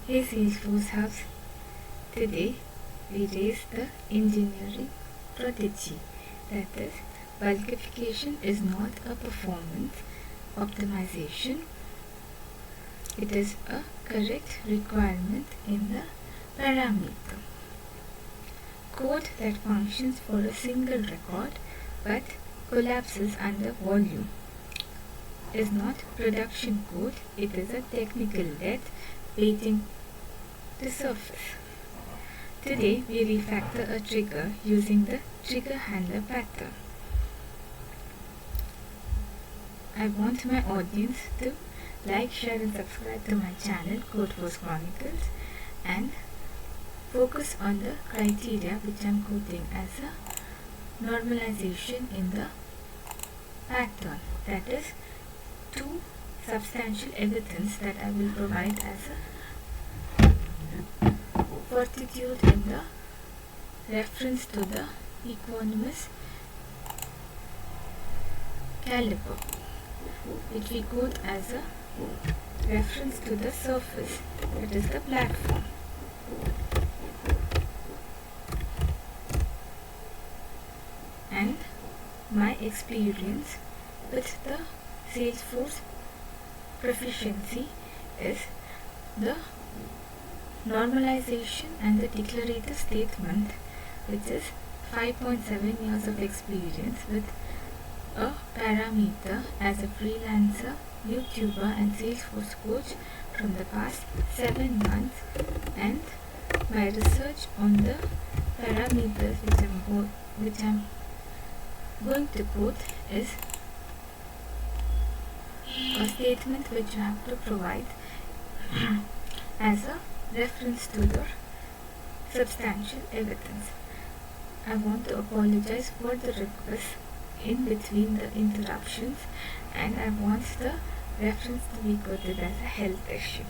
Hey Salesforce Hubs, today we raise the engineering prodigy, that is, bulkification is not a performance optimization, it is a correct requirement in the parameter. Code that functions for a single record but collapses under volume is not production code, it is a technical debt waiting to surface. Today we refactor a trigger using the trigger handler pattern. I want my audience to like, share and subscribe to my channel Codeforce Chronicles and focus on the criteria which I am quoting as a normalization in the pattern, that is, two substantial evidence that I will provide as a fortitude in the reference to the equanimous caliber, which we quote as a reference to the surface, that is the platform. And my experience with the Salesforce proficiency is the normalization and the declarative statement, which is 5.7 years of experience with a parameter as a freelancer, YouTuber and Salesforce coach from the past 7 months, and my research on the parameters which I'm going to quote is a statement which you have to provide as a reference to the substantial evidence. I want to apologize for the request in between the interruptions, and I want the reference to be quoted as a health issue.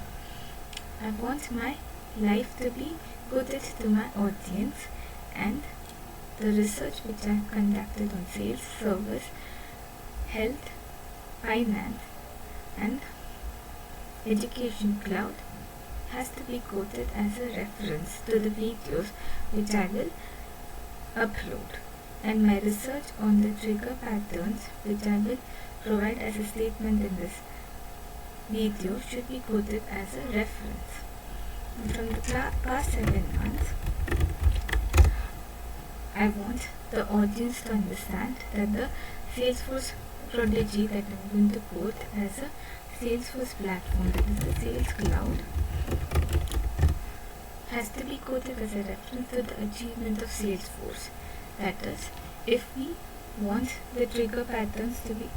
I want my life to be quoted to my audience, and the research which I have conducted on sales, service, health, finance and education cloud has to be quoted as a reference to the videos which I will upload, and my research on the trigger patterns which I will provide as a statement in this video should be quoted as a reference. From the past 7 months, I want the audience to understand that the Salesforce prodigy that I'm going to quote as a Salesforce platform, that is the Sales Cloud, has to be quoted as a reference to the achievement of Salesforce. That is, if we want the trigger patterns to be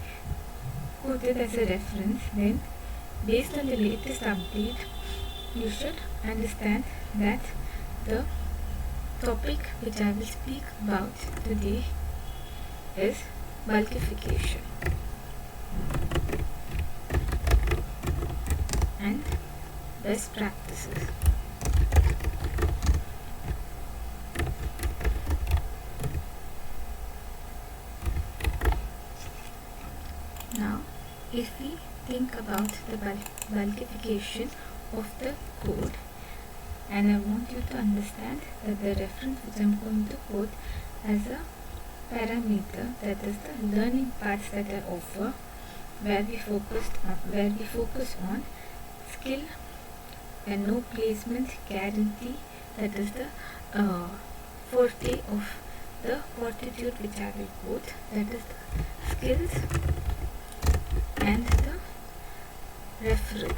quoted as a reference, then based on the latest update, you should understand that the topic which I will speak about today is bulkification and best practices. Now, if we think about the bulkification of the code, and I want you to understand that the reference which I am going to quote as a parameter, that is the learning paths that I offer, where we focus on skill and no placement guarantee, that is the forte of the fortitude which I will quote, that is the skills and the referral,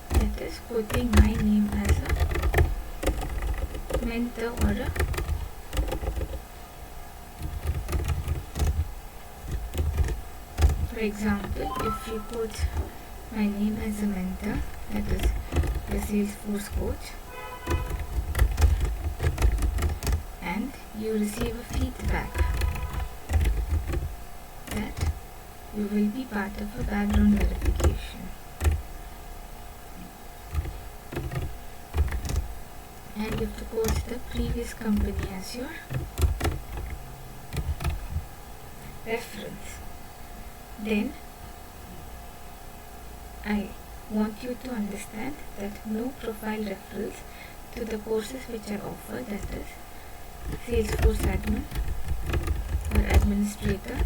that is quoting my name as a mentor or a for example, if you quote my name as a mentor, that is a Salesforce coach, and you receive a feedback that you will be part of a background verification, and you have to quote the previous company as your reference. Then I want you to understand that no profile referrals to the courses which are offered, that is Salesforce admin or administrator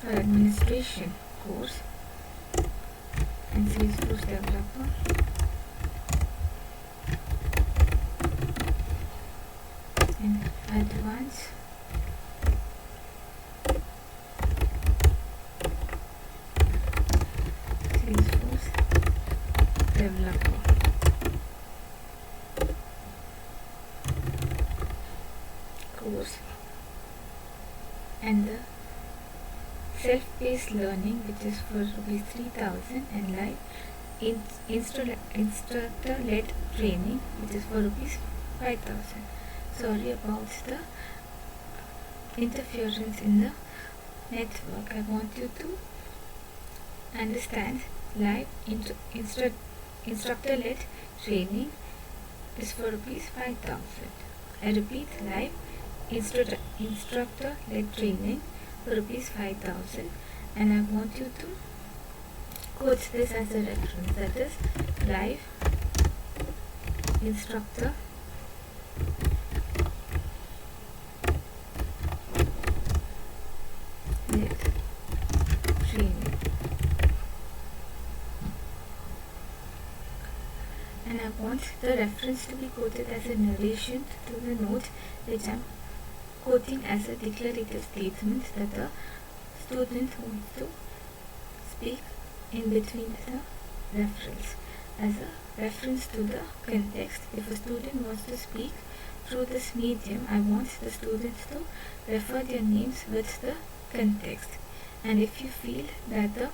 or administration course and Salesforce developer and advanced Salesforce developer course and the self-paced learning, which is for rupees 3000, and live instructor-led training, which is for rupees 5000. Sorry about the interference in the network. I want you to understand live instructor-led training is for rupees 5000. I repeat, live instructor-led training for rupees 5000, and I want you to quote this as a reference, that is live instructor led training, and I want the reference to be quoted as a narration to the note which I am quoting as a declarative statement that the student wants to speak in between the reference. As a reference to the context, if a student wants to speak through this medium, I want the students to refer their names with the context. And if you feel that the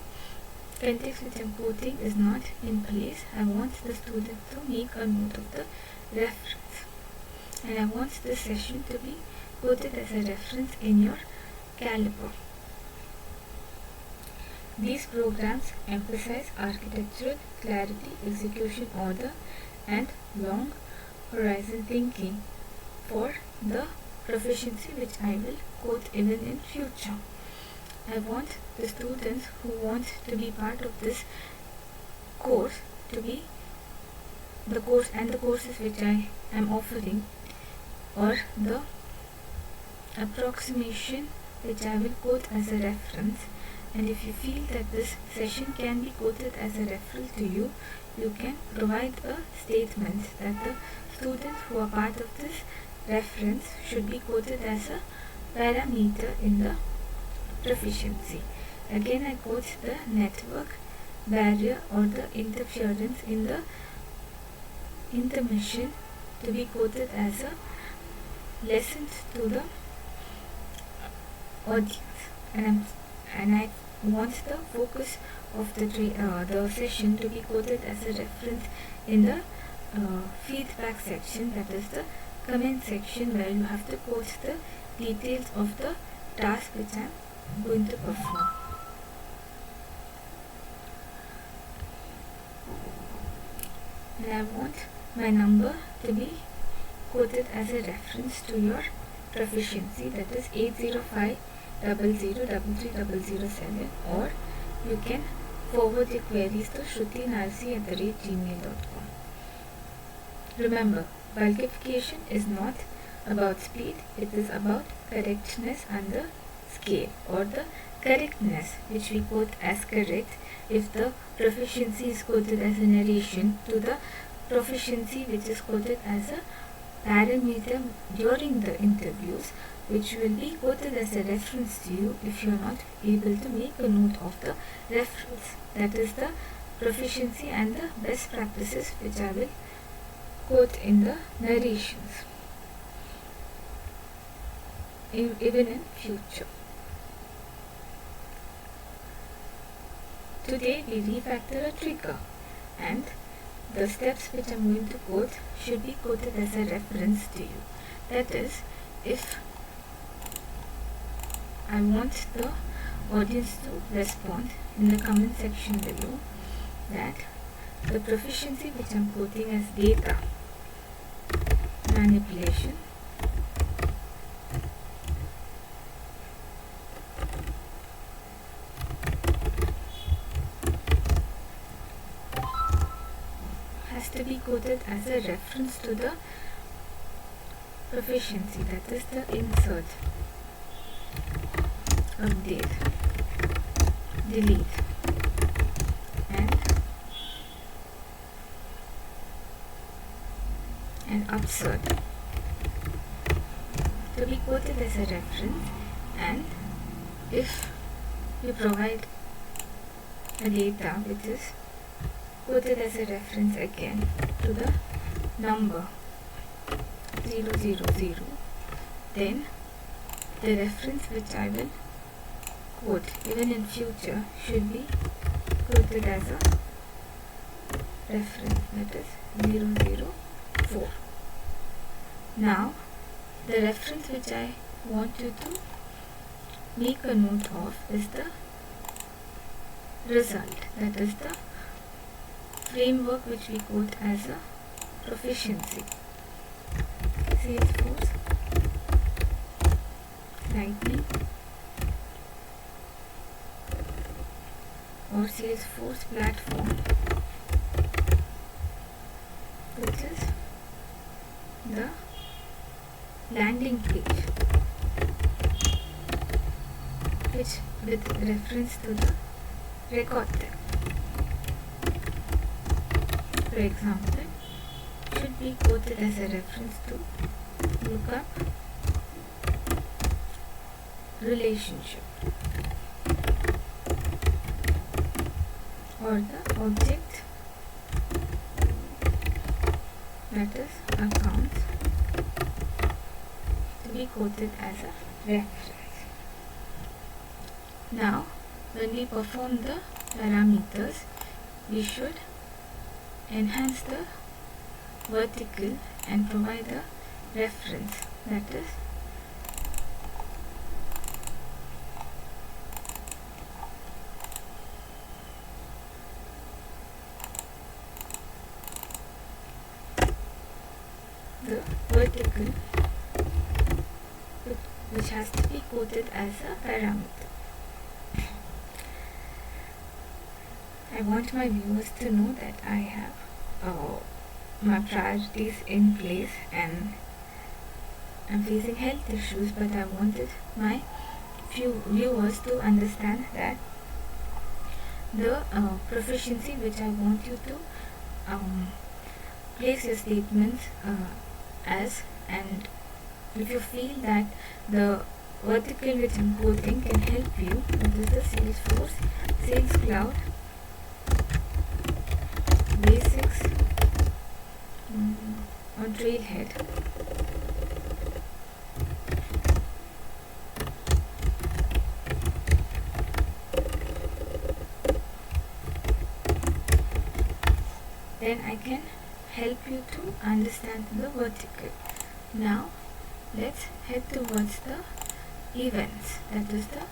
context which I am quoting is not in place, I want the student to make a note of the reference. And I want this session to be quoted as a reference in your caliper. These programs emphasize architectural clarity, execution order, and long horizon thinking for the proficiency which I will quote even in future. I want the students who want to be part of this course to be the course and the courses which I am offering, or the approximation which I will quote as a reference. And if you feel that this session can be quoted as a referral to you, you can provide a statement that the students who are part of this reference should be quoted as a parameter in the proficiency. Again, I quote the network barrier or the interference in the intermission to be quoted as a lesson to the audience, and I want the focus of the session to be quoted as a reference in the feedback section, that is the comment section, where you have to quote the details of the task which I am going to perform. And I want my number to be quoted as a reference to your proficiency, that is 805 003307, or you can forward your queries to shrutinarsi@gmail.com. Remember, bulkification is not about speed, it is about correctness under scale, or the correctness which we quote as correct if the proficiency is quoted as a narration to the proficiency which is quoted as a parameter during the interviews, which will be quoted as a reference to you if you are not able to make a note of the reference. That is the proficiency and the best practices which I will quote in the narrations even in future. Today we refactor a trigger, and the steps which I am going to quote should be quoted as a reference to you. That is, if I want the audience to respond in the comment section below that the proficiency which I am quoting as data manipulation to be quoted as a reference to the proficiency, that is the insert, update, delete, and upsert to be quoted as a reference. And if you provide a data which is quoted as a reference again to the number 000, then the reference which I will quote even in future should be quoted as a reference, that is 004. Now the reference which I want you to make a note of is the result, that is the framework which we quote as a proficiency. Salesforce Lightning or Salesforce platform, which is the landing page, which with reference to the record type, for example, should be quoted as a reference to lookup relationship, or the object, that is accounts, to be quoted as a reference. Now when we perform the parameters, we should enhance the vertical and provide a reference, that is the vertical, which has to be quoted as a parameter. I want my viewers to know that I have my priorities in place and I'm facing health issues, but I wanted my viewers to understand that the proficiency which I want you to place your statements as, and if you feel that the vertical which I'm quoting can help you, that is the Salesforce Sales Cloud Basics on Trailhead, then I can help you to understand the vertical. Now let's head towards the events, that is the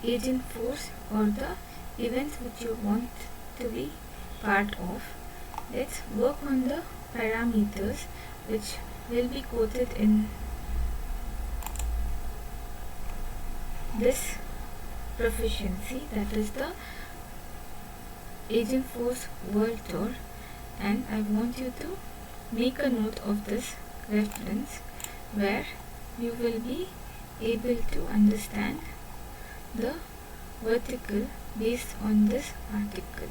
agent force or the events which you want to be part of. Let's work on the parameters which will be quoted in this proficiency, that is the agent force world tour, and I want you to make a note of this reference where you will be able to understand the vertical based on this article,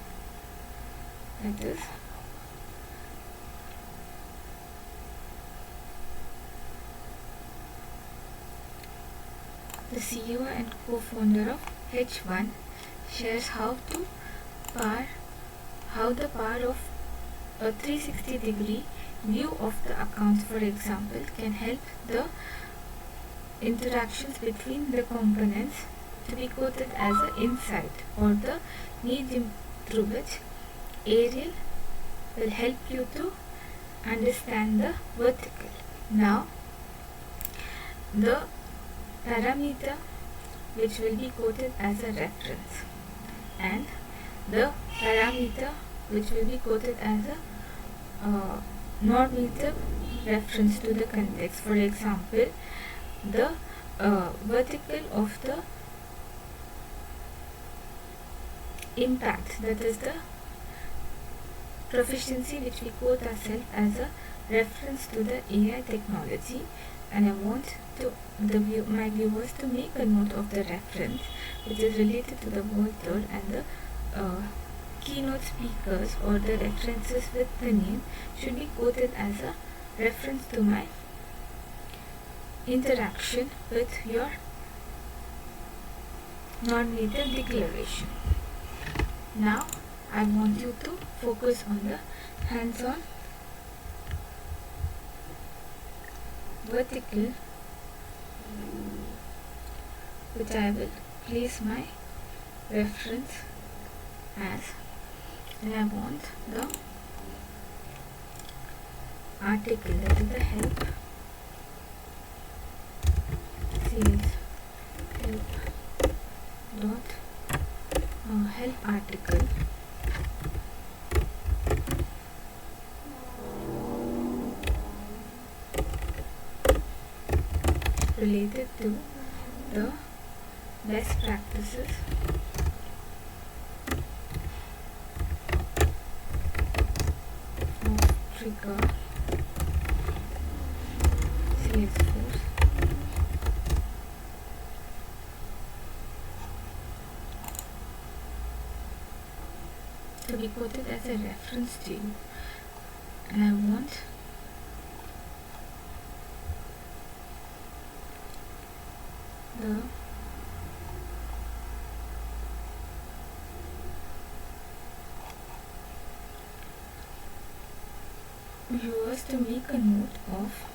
that is the CEO and co-founder of H1 shares how the power of a 360-degree view of the accounts, for example, can help the interactions between the components to be quoted as an insight or the medium through which Ariel will help you to understand the vertical. Now the parameter which will be quoted as a reference and the parameter which will be quoted as a normative reference to the context. For example, the vertical of the impact, that is the proficiency, which we quote ourselves as a reference to the AI technology, and I want my viewers to make a note of the reference which is related to the author and the keynote speakers, or the references with the name should be quoted as a reference to my interaction with your non-native declaration. Now I want you to focus on the hands-on vertical, which I will place my reference as, and I want the article, that is the help sales help article related to the best practices of trigger Salesforce to be quoted as a reference to you, and I want the viewers to make a note of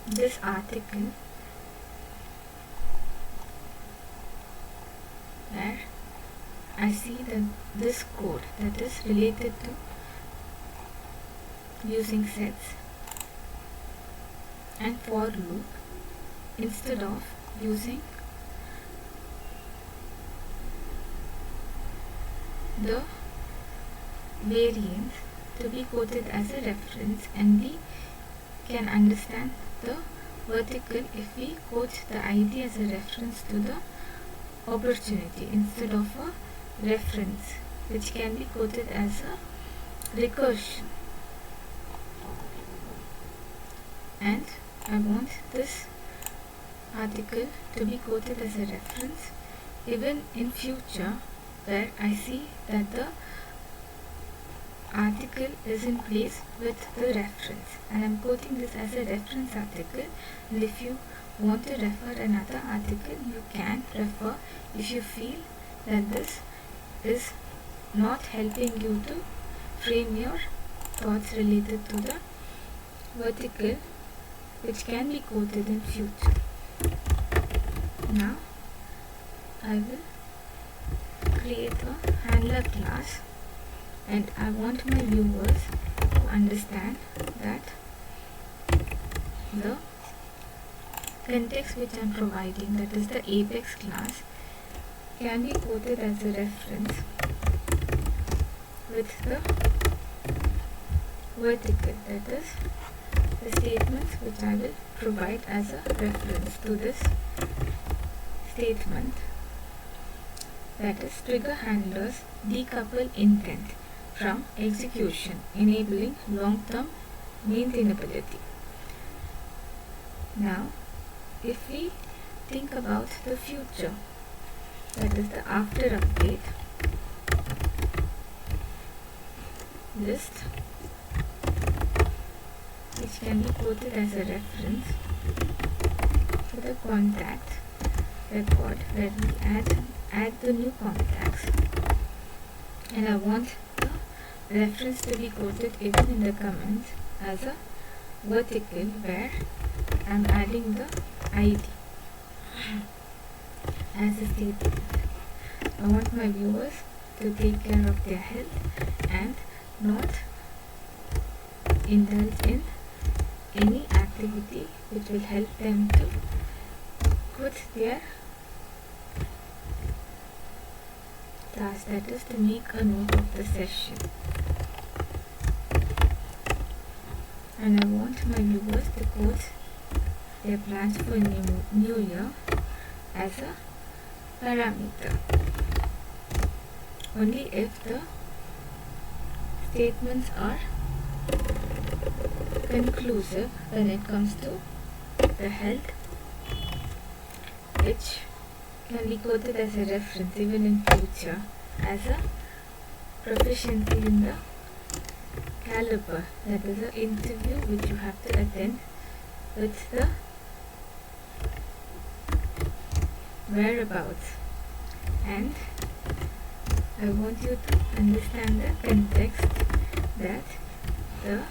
this article, where I see that this code that is related to using sets and for loop instead of using the variance to be quoted as a reference, and we can understand the vertical if we quote the ID as a reference to the opportunity instead of a reference, which can be quoted as a recursion. And I want this article to be quoted as a reference even in future, where I see that the article is in place with the reference, and I am quoting this as a reference article. And if you want to refer another article, you can refer if you feel that this is not helping you to frame your thoughts related to the vertical, which can be quoted in future. Now I will create a handler class, and I want my viewers to understand that the context which I am providing, that is the Apex class, can be quoted as a reference with the vertical, that is the statements which I will provide as a reference to this statement, that is trigger handlers decouple intent from execution, enabling long-term maintainability. Now if we think about the future, that is the after update list, which can be quoted as a reference to the contact record, where we add the new contacts, and I want the reference to be quoted even in the comments as a vertical, where I am adding the ID as a statement. I want my viewers to take care of their health and not indulge in any activity which will help them to quit their task, that is to make a note of the session. And I want my viewers to quote their plans for new year as a parameter, only if the statements are conclusive when it comes to the health, which can be quoted as a reference even in future, as a proficiency in the caliber, that is an interview which you have to attend with the whereabouts. And I want you to understand the context that the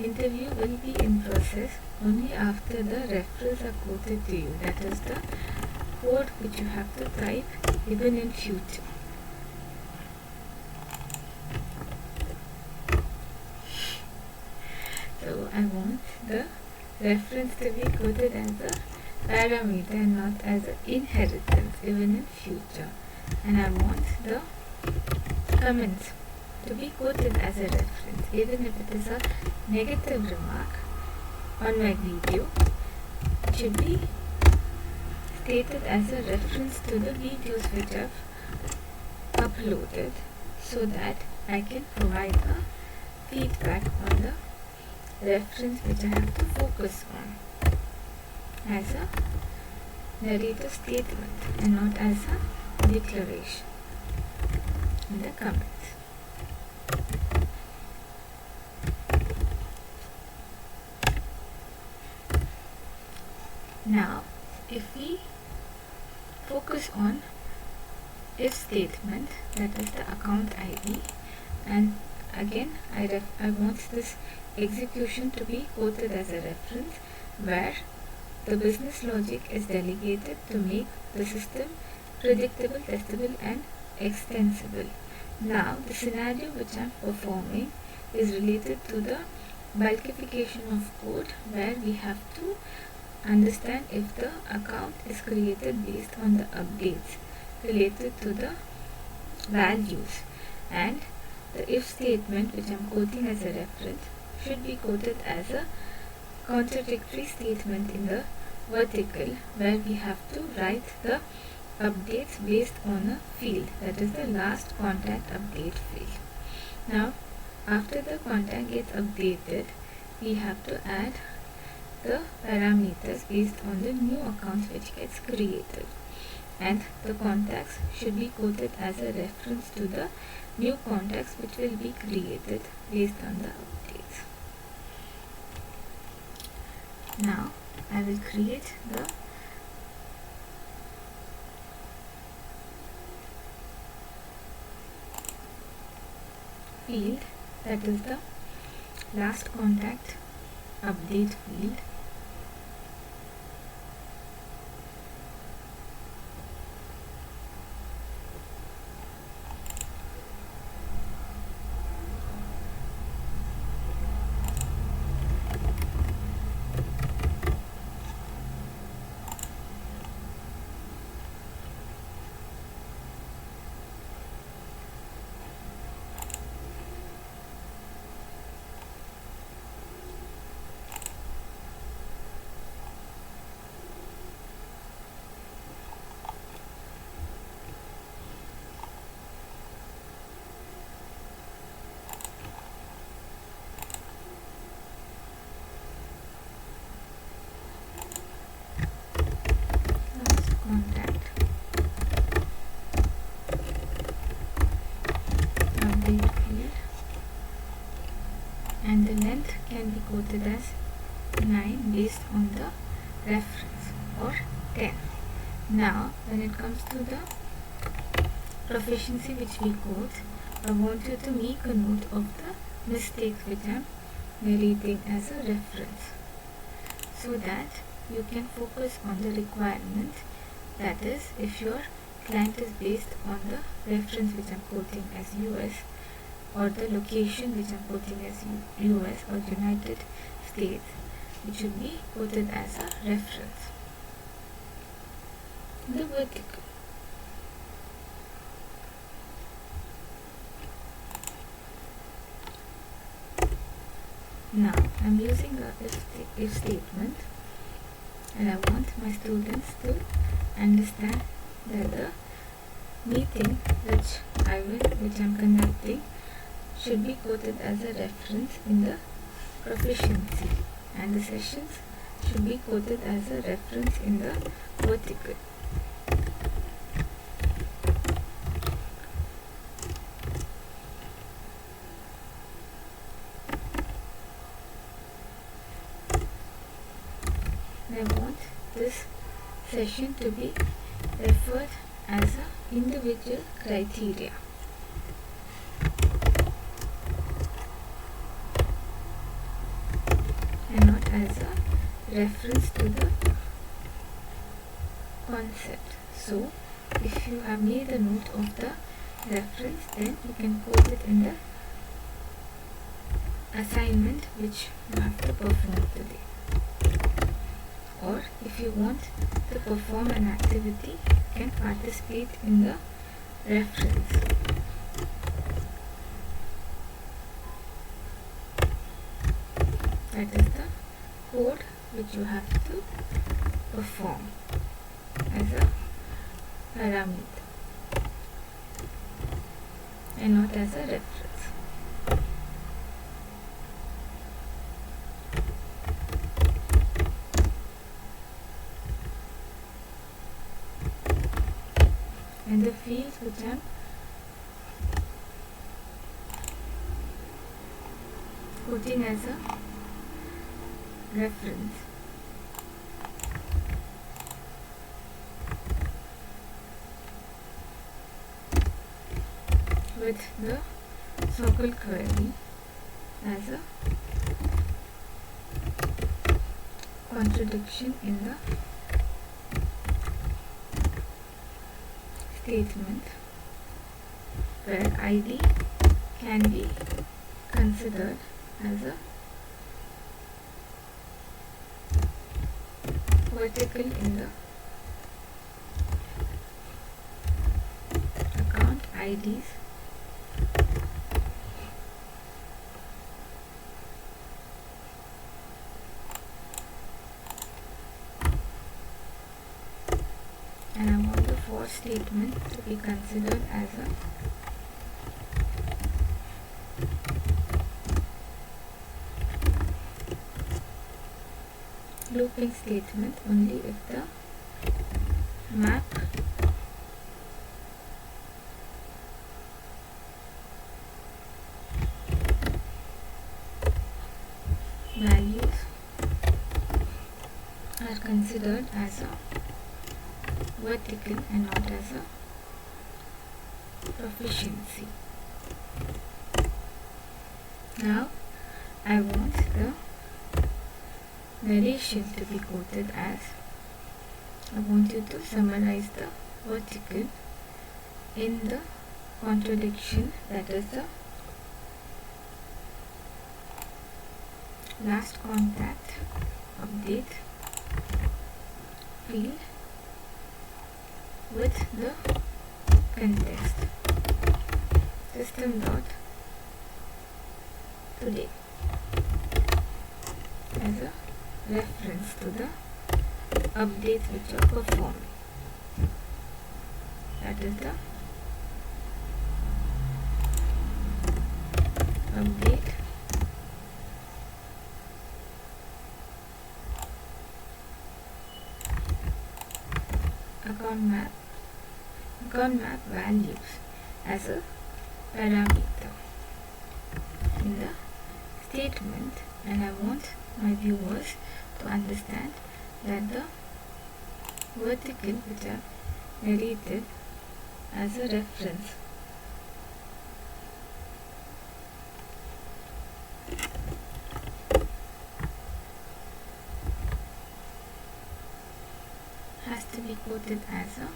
interview will be in process only after the referrals are quoted to you. That is the code which you have to type even in future. So I want the reference to be quoted as a parameter and not as an inheritance even in future. And I want the comments to be quoted as a reference even if it is a negative remark on my video. It should be stated as a reference to the videos which I've uploaded, so that I can provide a feedback on the reference which I have to focus on as a narrative statement and not as a declaration in the comments. Now, if we focus on if statement, that is the account ID, and again I want this execution to be quoted as a reference where the business logic is delegated to make the system predictable, testable and extensible. Now the scenario which I am performing is related to the bulkification of code, where we have to understand if the account is created based on the updates related to the values, and the if statement which I am quoting as a reference should be quoted as a contradictory statement in the vertical, where we have to write the updates based on a field, that is the last contact update field. Now after the contact gets updated, we have to add the parameters based on the new accounts which gets created, and the contacts should be quoted as a reference to the new contacts which will be created based on the updates. Now I will create the field, that is the last contact update field. Contact update field, and the length can be quoted as 9 based on the reference, or 10. Now when it comes to the proficiency which we quote, I want you to make a note of the mistakes which I am narrating as a reference, so that you can focus on the requirement. That is, if your client is based on the reference which I am quoting as US, or the location which I am quoting as US or United States, it should be quoted as a reference. The vertical. Now I am using a if statement, and I want my students to understand that the meeting which I'm conducting should be quoted as a reference in the proficiency, and the sessions should be quoted as a reference in the vertical. I want this session to be referred as an individual criteria. And not as a reference to the concept. So, if you have made a note of the reference, then you can quote it in the assignment which you have to perform today. Or if you want to perform an activity, you can participate in the reference. That is the code which you have to perform as a parameter and not as a reference. And the fields which I am putting as a reference with the circle query as a contradiction in the statement, where ID can be considered as a vertical in the account IDs and I want the for statement to be considered as a looping statement only if the map values are considered as a vertical and not as a proficiency. Now I want the narration to be quoted as, I want you to summarize the vertical in the contradiction, that is the last contact update field with the context system dot today as a reference to the updates which are performing. That is the update account map values as a parameter in the statement, and I want my viewers to understand that the vertical which I narrated as a reference has to be quoted as a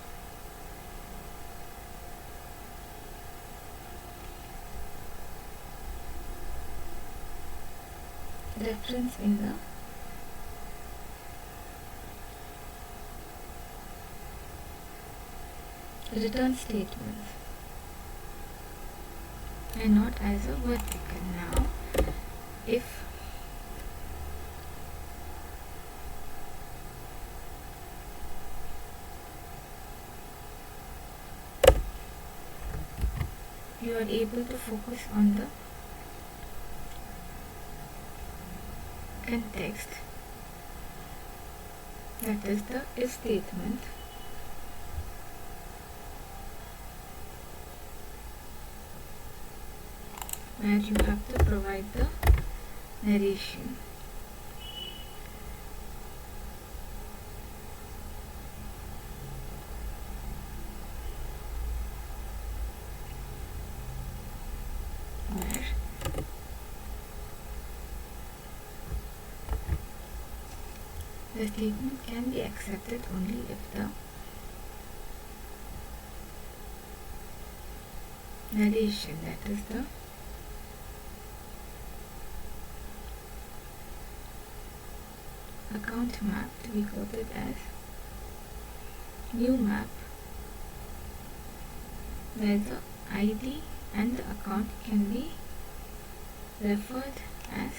reference in the return statements and not as a vertical. Now if you are able to focus on the context, that is the if statement, where you have to provide the narration. Where the statement can be accepted only if the narration, that is the account map, to be quoted as new map, where the ID and the account can be referred as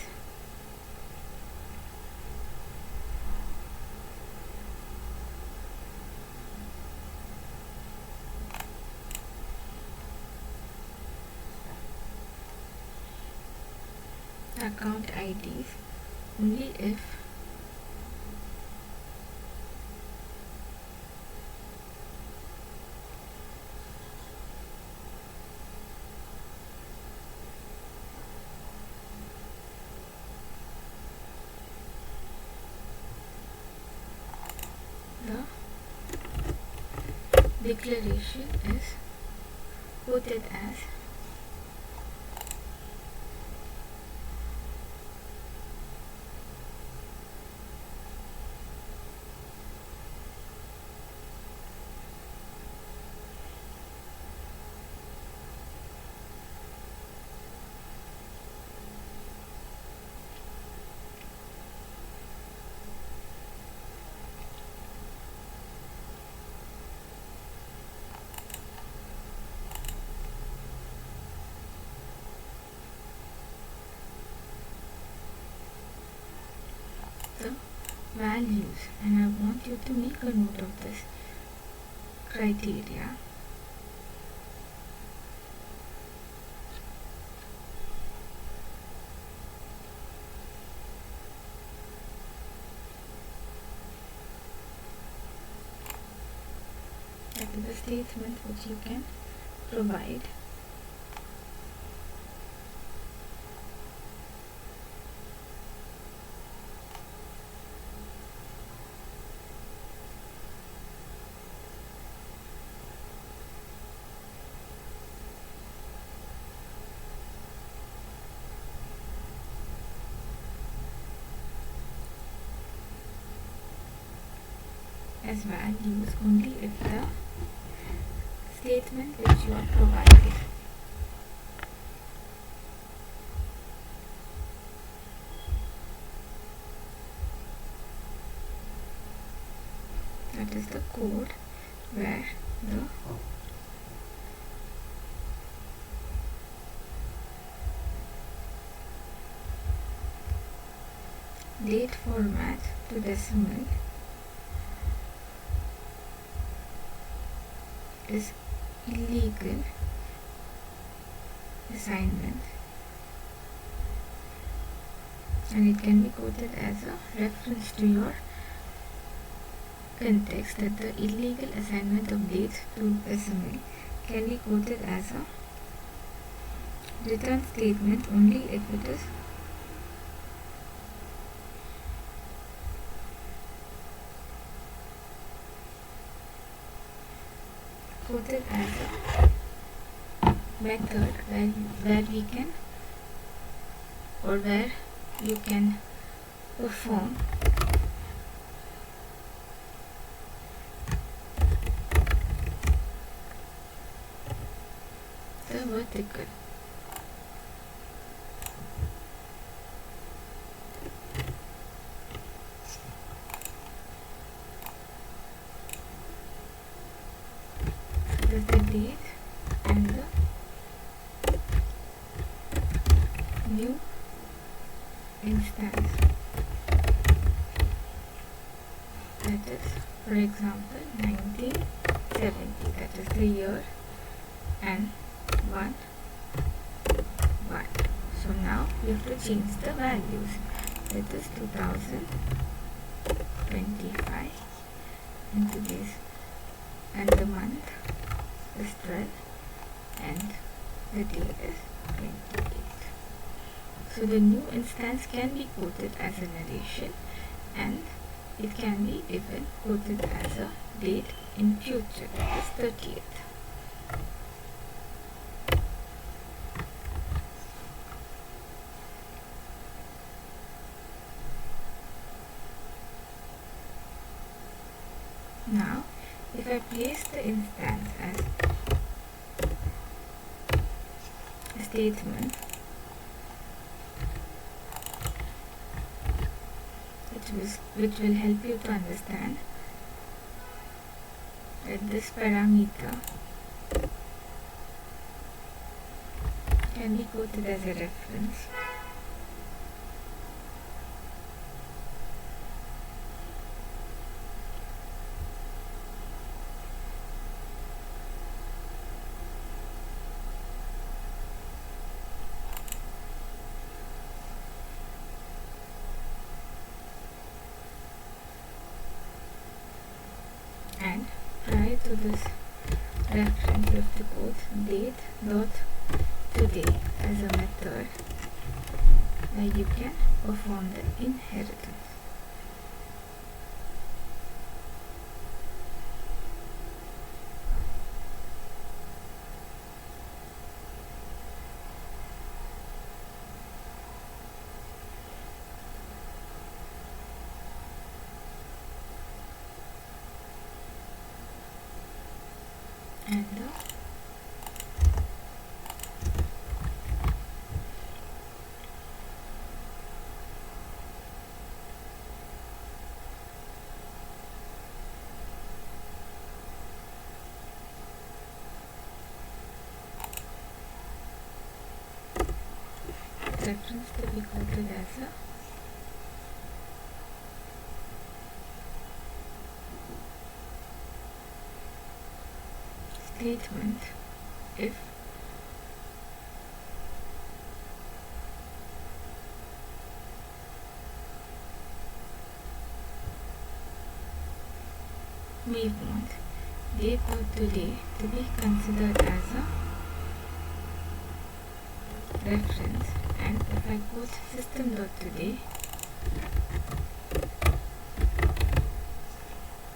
account IDs only if the declaration is quoted as the values, and I want you to make a note of this criteria. That is the statement which you can provide. As values only if the statement which you are providing that is the code where the date format to decimal is illegal assignment, and it can be quoted as a reference to your context, that the illegal assignment of dates to decimal can be quoted as a return statement only if it is quoted as a method where we can, or where you can perform the vertical. This is the date and the new instance. That is, for example, 1970. That is the year, and 1 1. So now we have to change the values. That is 2025 into this, and the month is 12 and the day is 28. So the new instance can be quoted as a narration, and it can be even quoted as a date in future, that is 30th. Now, if I place the instance as a statement, which will help you to understand that this parameter can be quoted as a reference. And prior to this reference, you have to quote date.today as a method where you can perform the inheritance. And the reference to be quoted as a statement if we want date.today to be considered as a reference, and if I quote system.today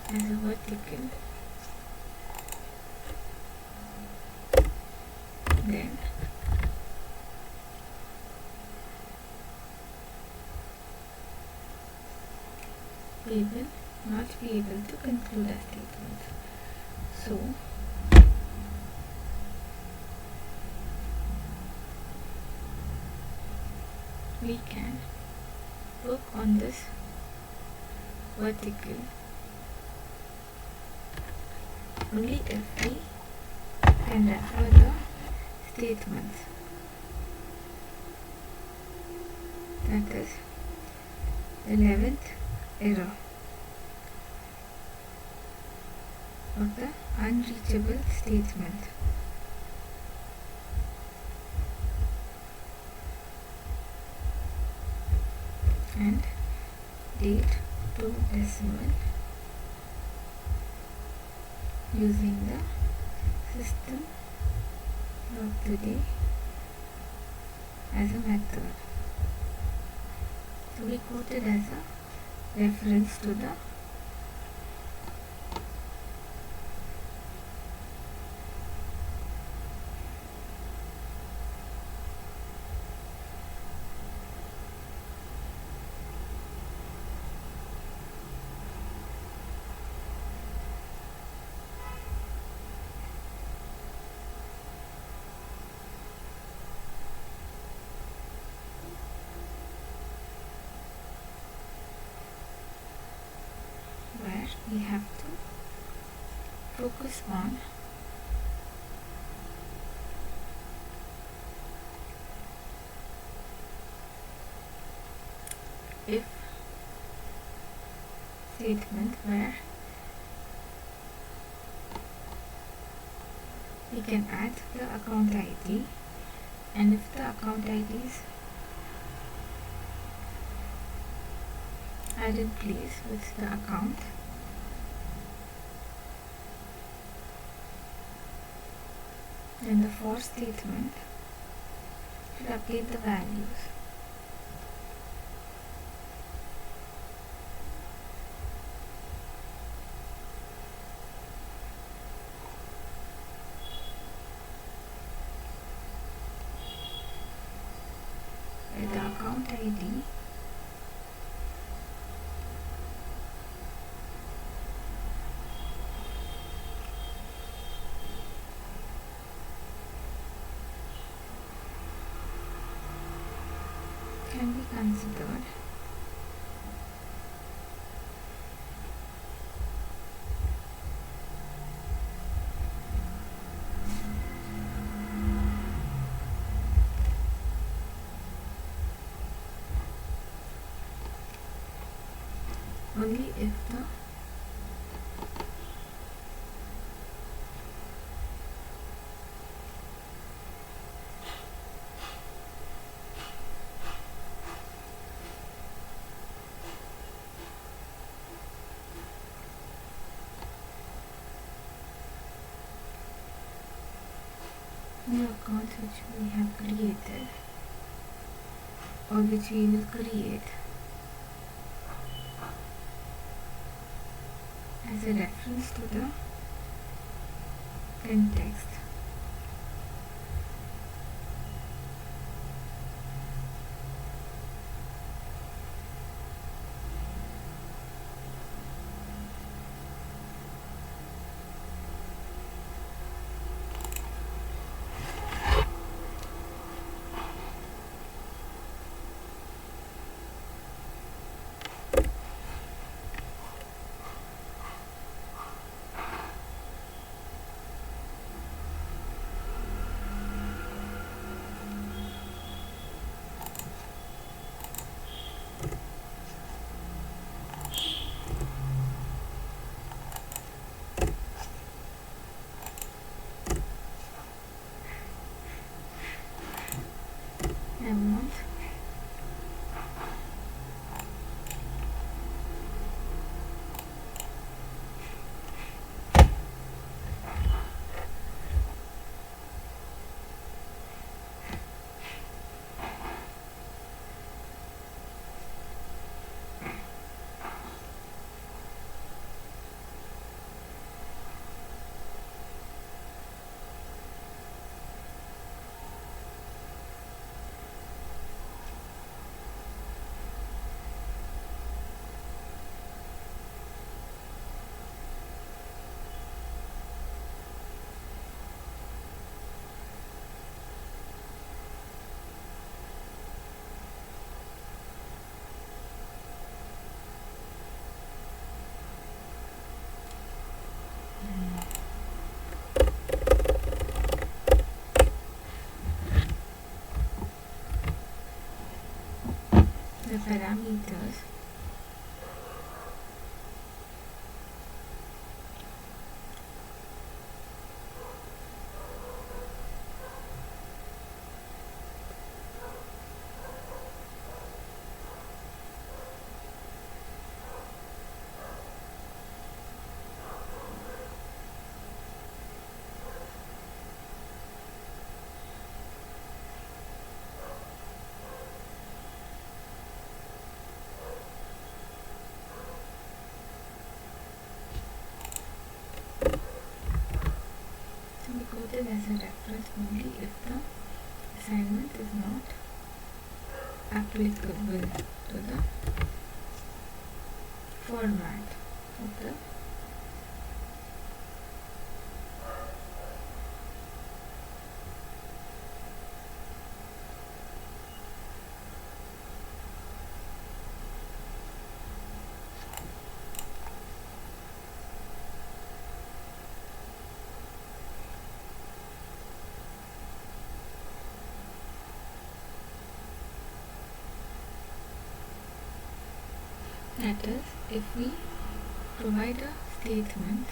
as a vertical, then we will not be able to conclude our statement. So we can work on this vertical only if we can refer the statements, that is 11th error of the unreachable statement. And date to decimal using the system.today as a method to be quoted as a reference to the where we have to focus on if statement, where we can add the account ID and if the account IDs are in place with the account, then the for statement should update the values. With the account ID can be considered only if the new account which we have created or which we will create as a reference to the context. I want the parameters to be quoted as a reference only if the assignment is not applicable to the format of the that is, if we provide a statement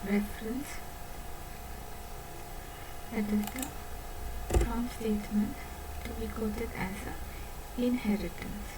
reference, that is the from statement, to be quoted as a inheritance.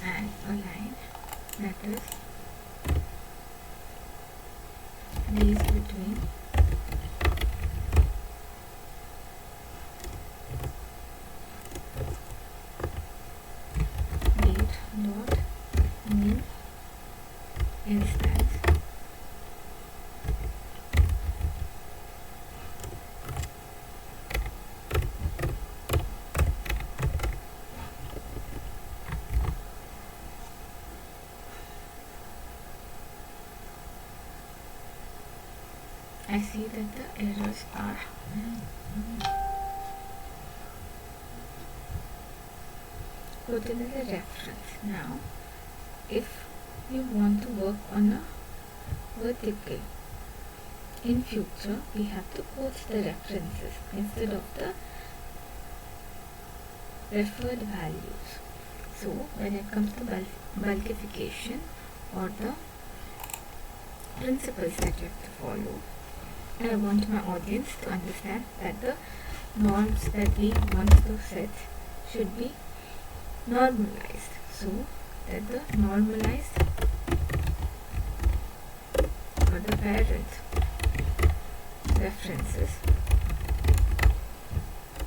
And a line that is placed between date dot new instance I see that the errors are put in as a reference. Now, if you want to work on a vertical, in future we have to quote the references instead of the referred values. So, when it comes to bulkification or the principles that you have to follow, I want my audience to understand that the norms that we want to set should be normalized, so that the normalized or the parent references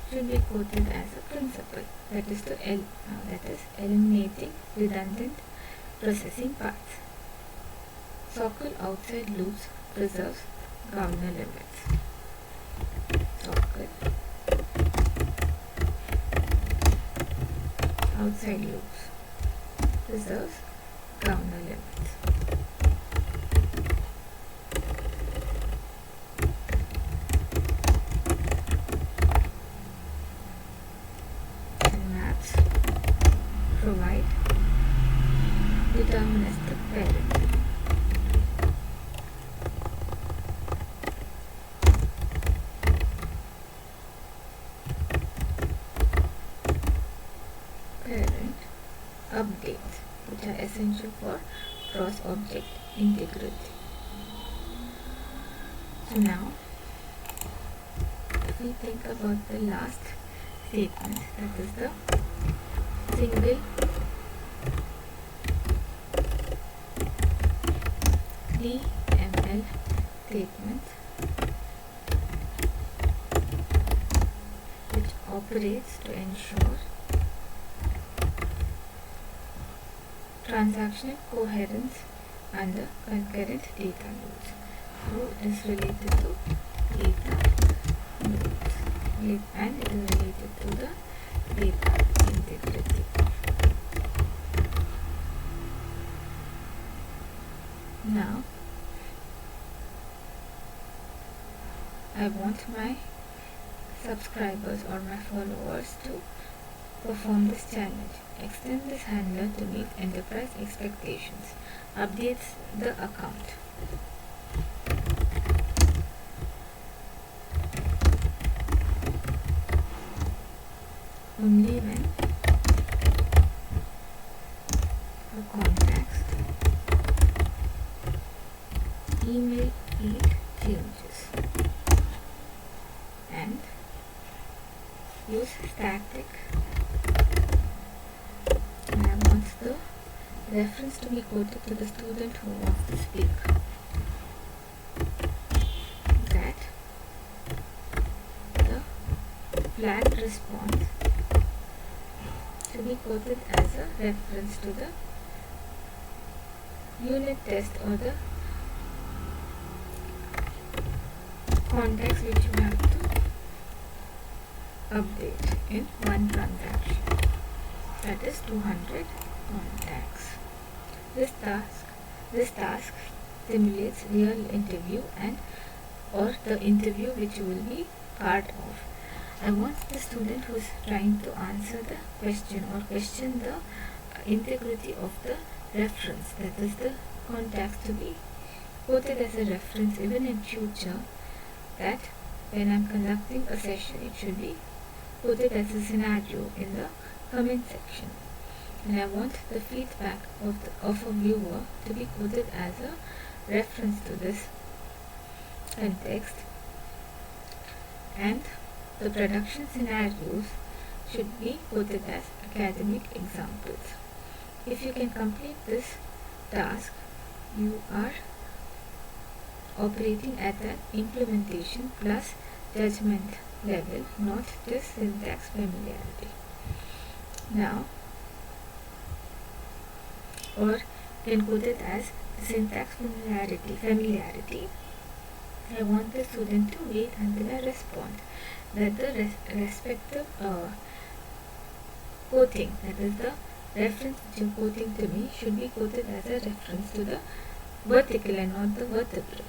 should be quoted as a principle, that is eliminating redundant processing paths. Socle outside loops preserves governor limits. Socle outside loops preserves governor limits. And maps provide deterministic parent. Updates, which are essential for cross-object integrity. So now, if we think about the last statement, that is the single DML statement, which operates to ensure transactional coherence under concurrent data nodes. So it is related to data nodes and it is related to the data integrity. Now I want my subscribers or my followers to perform this challenge. Extend this handler to meet enterprise expectations. Updates the account. Only when the contacts email feed changes, and use static, and I want the reference to be quoted to the student who wants to speak. That the flagged response should be quoted as a reference to the unit test or the context which you have to update in one transaction, that is 200 contacts. This task simulates real interview and or the interview which you will be part of. I want the student who is trying to answer the question or question the integrity of the reference, that is the contacts, to be quoted as a reference even in future, that when I am conducting a session it should be quoted as a scenario in the comment section. And I want the feedback of a viewer to be quoted as a reference to this context, and the production scenarios should be quoted as academic examples. If you can complete this task, you are operating at an implementation plus judgment level, not just syntax familiarity. Now, or can quote it as syntax familiarity. I want the student to wait until I respond, that the respective quoting, that is the reference which you are quoting to me, should be quoted as a reference to the vertical and not the vertebral.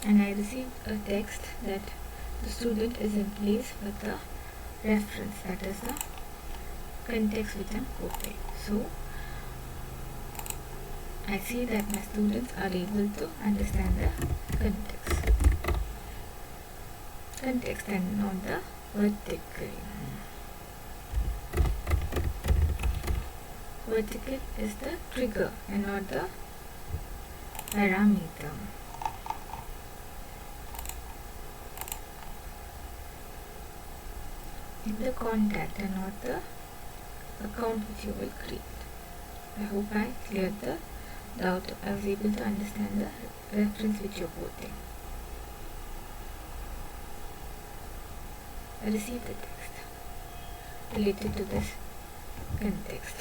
And I received a text that the student is in place with the reference, that is the context which I am quoting. So I see that my students are able to understand the context and not the vertical. Vertical is the trigger and not the parameter. In the contact and not the account which you will create. I hope I cleared the doubt. I was able to understand the reference which you are quoting. I received the text related to this context.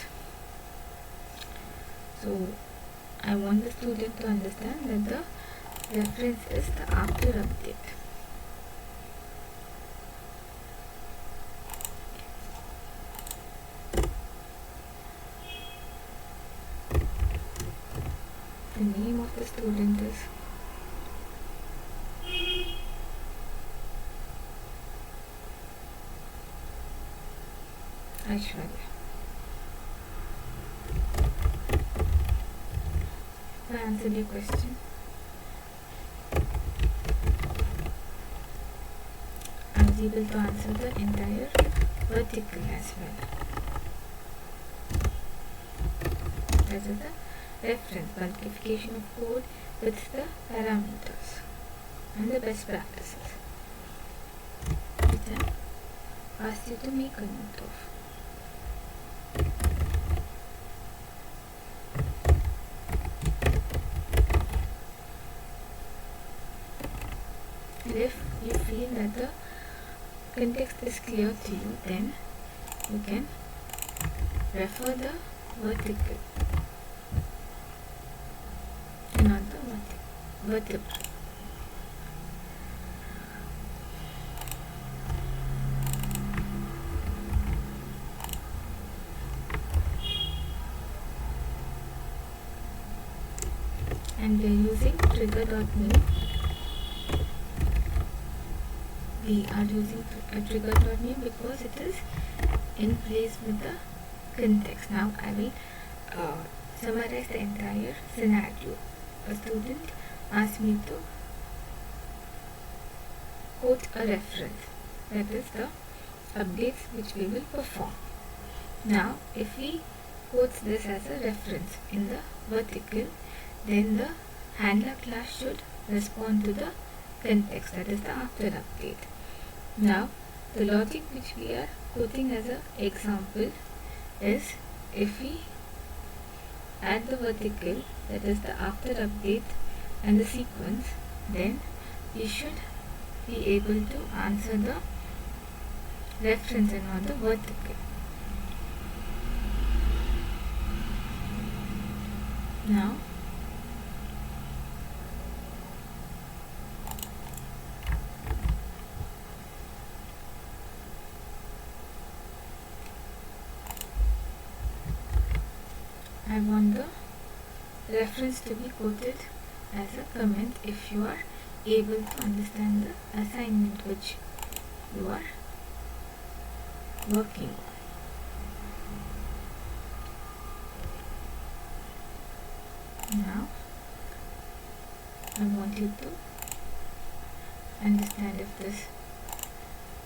So I want the student to understand that the reference is the after update. The name of the student is Aishwarya. I answered your question. I was able to answer the entire vertical as well. That is the reference, bulkification of code with the parameters and the best practices which I asked you to make a note of. If you feel that the context is clear to you, then you can refer the vertical and not the vertebral. and we are using trigger.new. We are using a trigger.new because it is in place with the context. Now I will summarize the entire scenario. A student asked me to quote a reference, that is the updates which we will perform. Now if we quote this as a reference in the vertical, then the handler class should respond to the context, that is the after update. Now the logic which we are quoting as an example is, if we add the vertical, that is the after update, and the sequence, then we should be able to answer the reference and not the vertical. Now I want the reference to be quoted as a comment if you are able to understand the assignment which you are working on. Now I want you to understand if this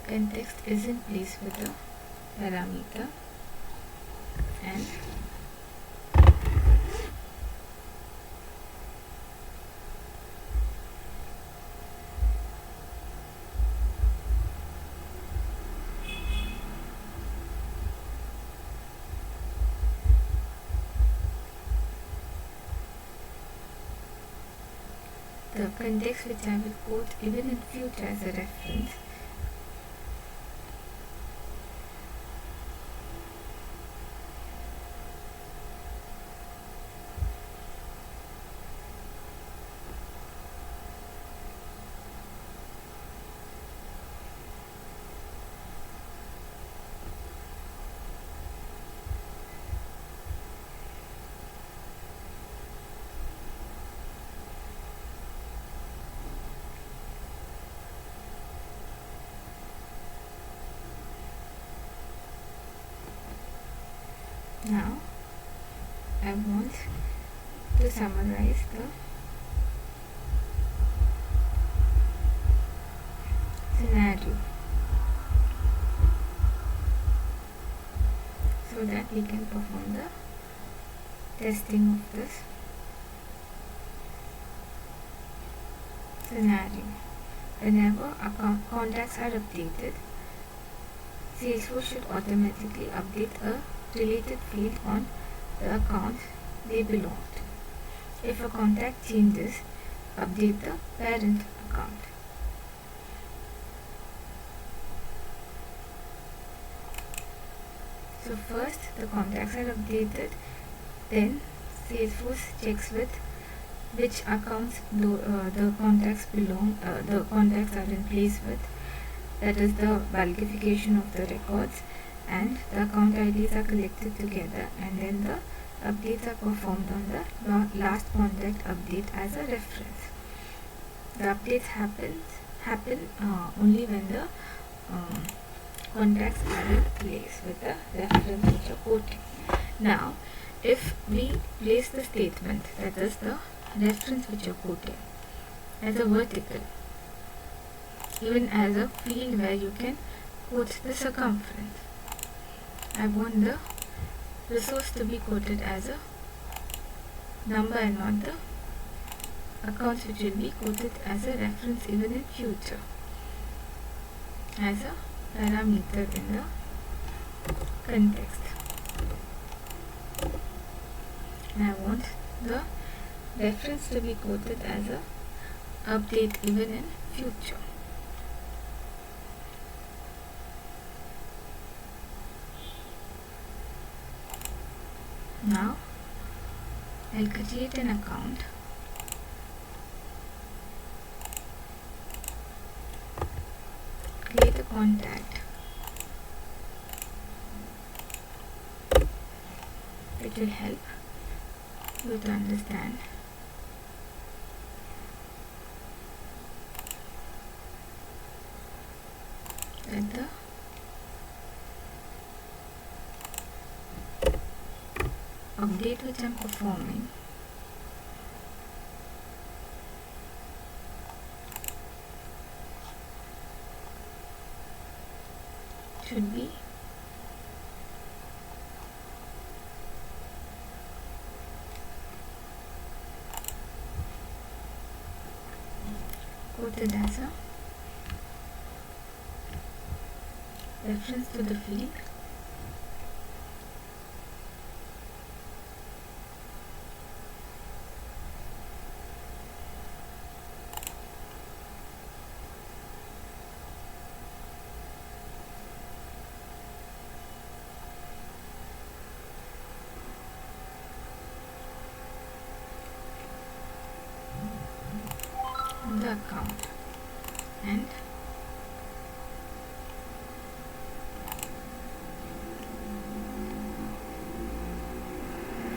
context is in place with the parameter, and the context which I will quote even in future as a reference Now I want to summarize the scenario so that we can perform the testing of this scenario. Whenever contacts are updated, Salesforce should automatically update a related field on the account they belong to. If a contact changes, update the parent account. So first the contacts are updated, then Salesforce checks with which accounts the contacts belong, the contacts are in place with, that is the bulkification of the records, and the account IDs are collected together, and then the updates are performed on the last contact update as a reference. The updates happen only when the contacts are in place with the reference which you're quoting. Now if we place the statement, that is the reference which you're quoting, as a vertical, even as a field where you can quote the circumference, I want the resource to be quoted as a number and not the accounts which will be quoted as a reference even in future as a parameter in the context. And I want the reference to be quoted as a update even in future. Now I'll create an account, create a contact, which will help you to understand that the update which I'm performing should be quoted as a reference to the field on the account, and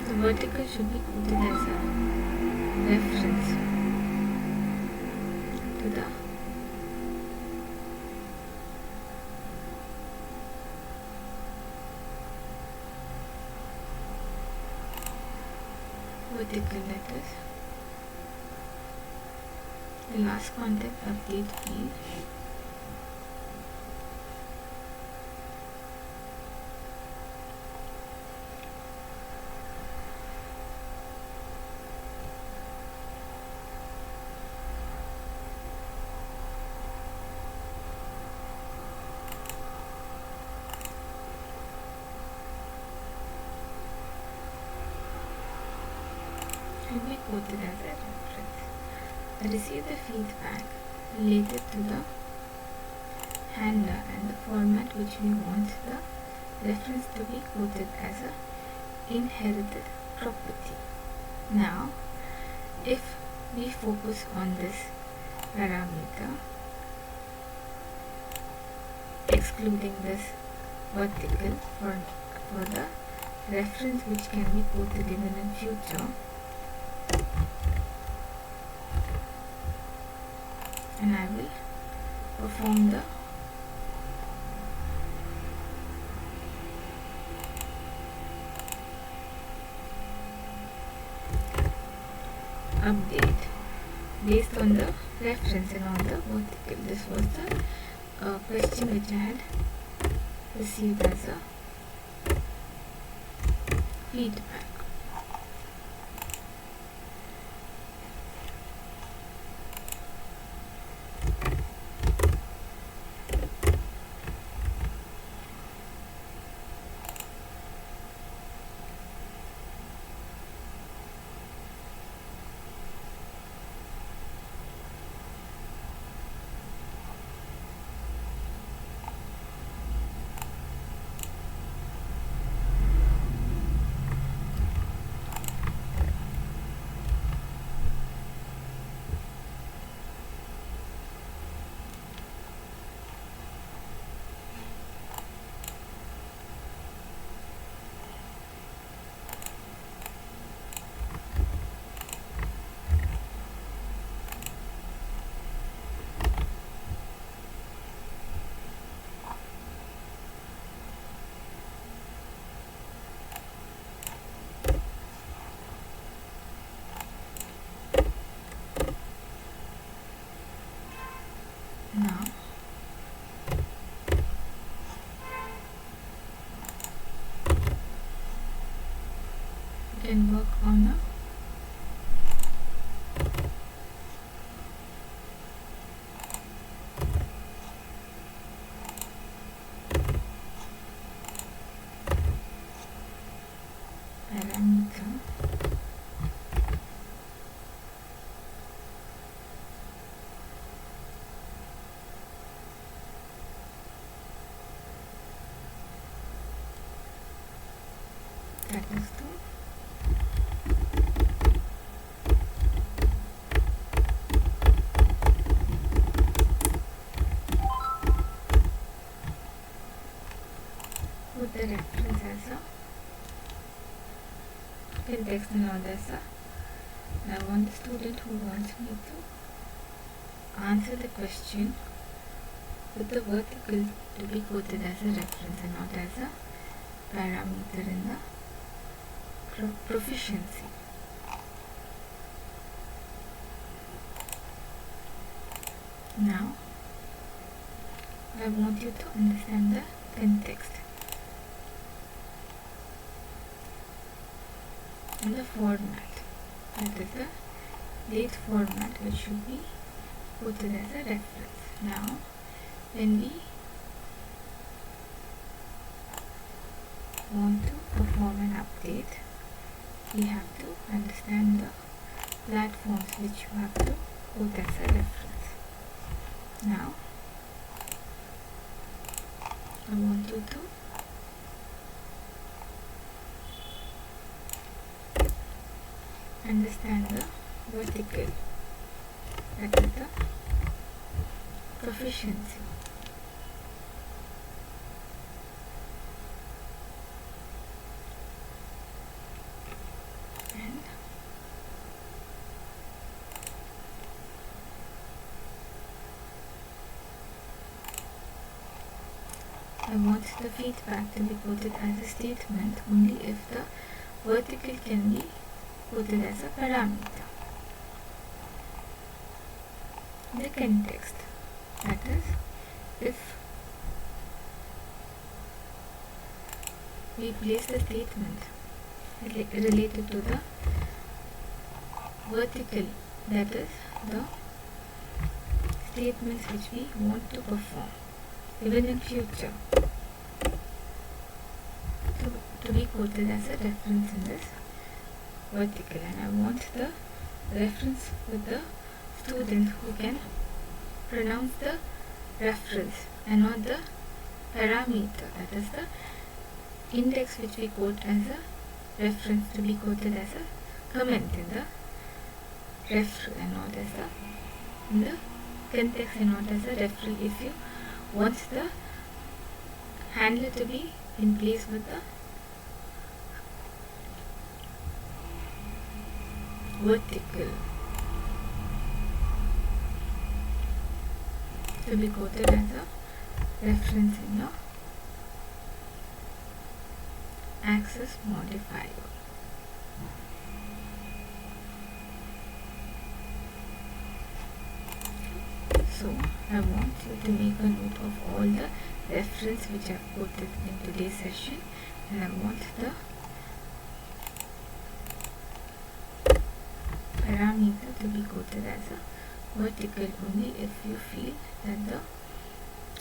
the vertical should be quoted as a reference to the vertical letters. The last content update field should be quoted as a reference. I received the feedback related to the handler and the format which we want the reference to be quoted as a inherited property. Now, if we focus on this parameter, excluding this vertical for the reference which can be quoted even in future, and I will perform the update based on the reference and on the vertical. This was the question which I had received as a feedback. Now, we can work on a parameter that is the put the reference as a text and all as a. I want the student who wants me to answer the question with the vertical to be quoted as a reference and not as a parameter in the proficiency. Now I want you to understand the context and the format, that is the date format, which should be quoted as a reference. Now when we want to perform an update, we have to understand the platforms which you have to quote as a reference. Now I want you to understand the vertical, that is the proficiency. And I want the feedback to be quoted as a statement only if the vertical can be quoted as a parameter. The context, that is, if we place the statement related to the vertical, that is the statements which we want to perform even in future, to be quoted as a reference in this vertical, and I want the reference with the student who can pronounce the reference and not the parameter, that is the index which we quote as a reference to be quoted as a comment in the referral and not as in the context and not as a referral. If you want the handler to be in place with the vertical to be quoted as a reference in your access modifier. So I want you to make a note of all the reference which I've quoted in today's session, and I want the parameter to be quoted as a vertical only if you feel that the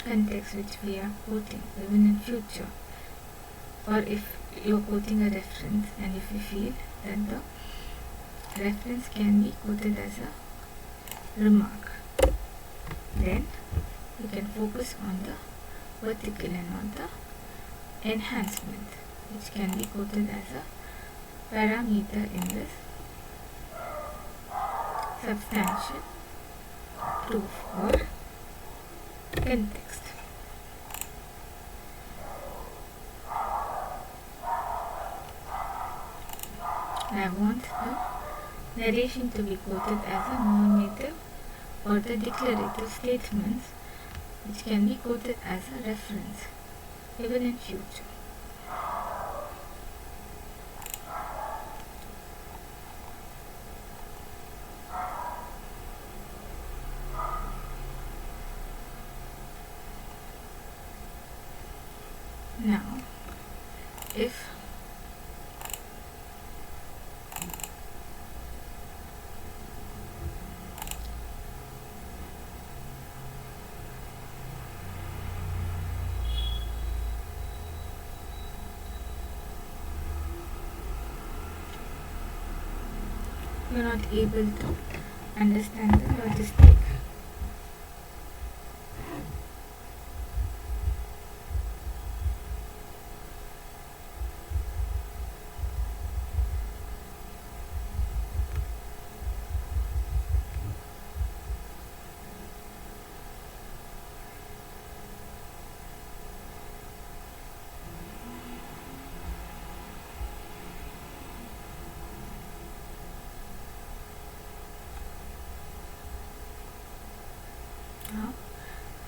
context which we are quoting even in future, or if you're quoting a reference and if you feel that the reference can be quoted as a remark, then you can focus on the vertical and not the enhancement, which can be quoted as a parameter in this substantial proof or context. I want the narration to be quoted as a non-native or the declarative statements which can be quoted as a reference even in future. Now, if you're not able to understand the logistic,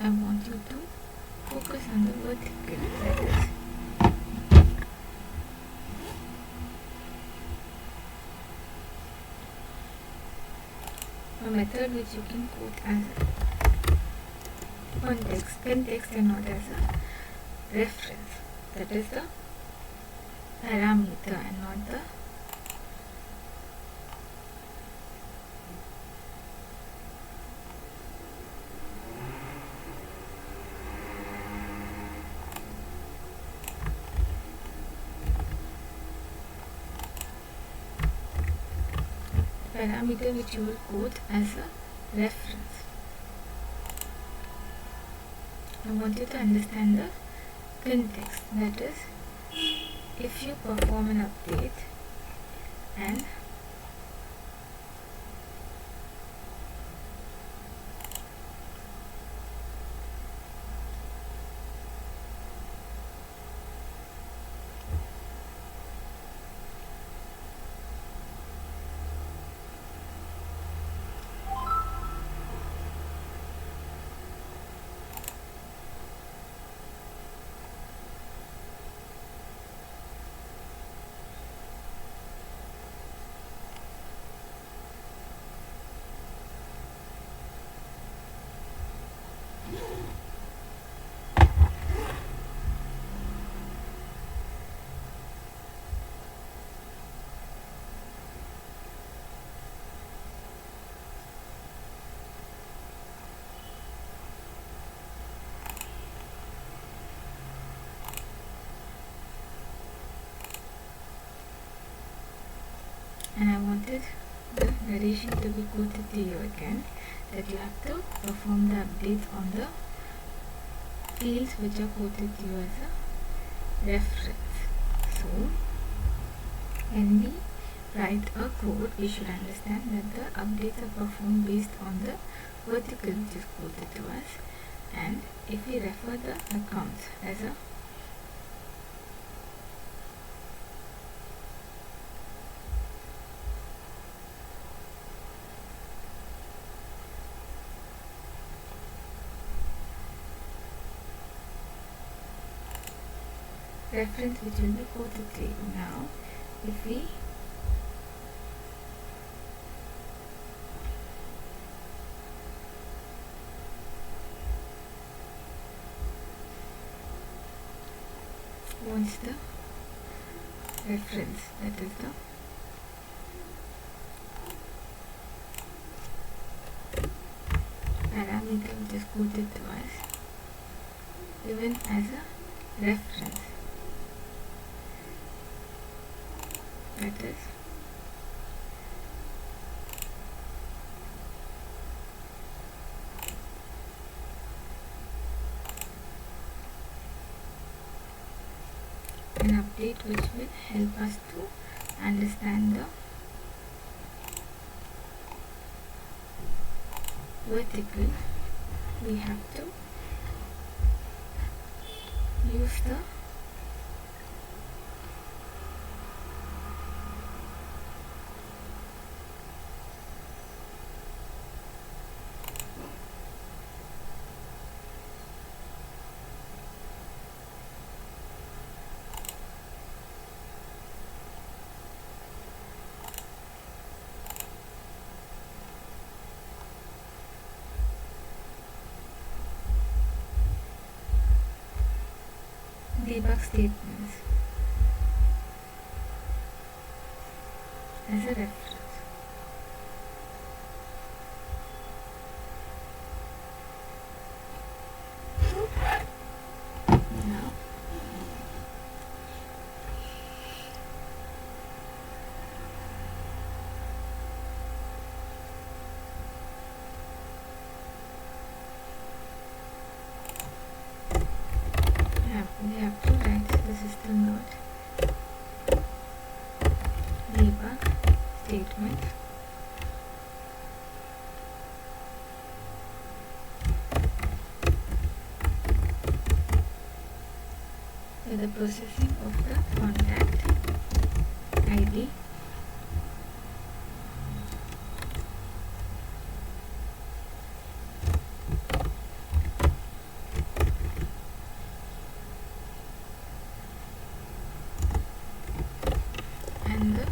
I want you to focus on the vertical, that is a method which you can quote as a context and not as a reference. That is the parameter and not the parameter which you will quote as a reference. I want you to understand the context. That is, if you perform an update and I wanted the narration to be quoted to you again, that you have to perform the updates on the fields which are quoted to you as a reference. So when we write a code, we should understand that the updates are performed based on the vertical which is quoted to us, and if we refer the accounts as a reference which will be quoted to you. Now if we wants the reference, that is the parameter which is quoted to us, given as a reference, that is an update which will help us to understand the vertical. We have to use the debug statements as a reference. Now we have to write the system dot debug statement for the processing of the contact ID and the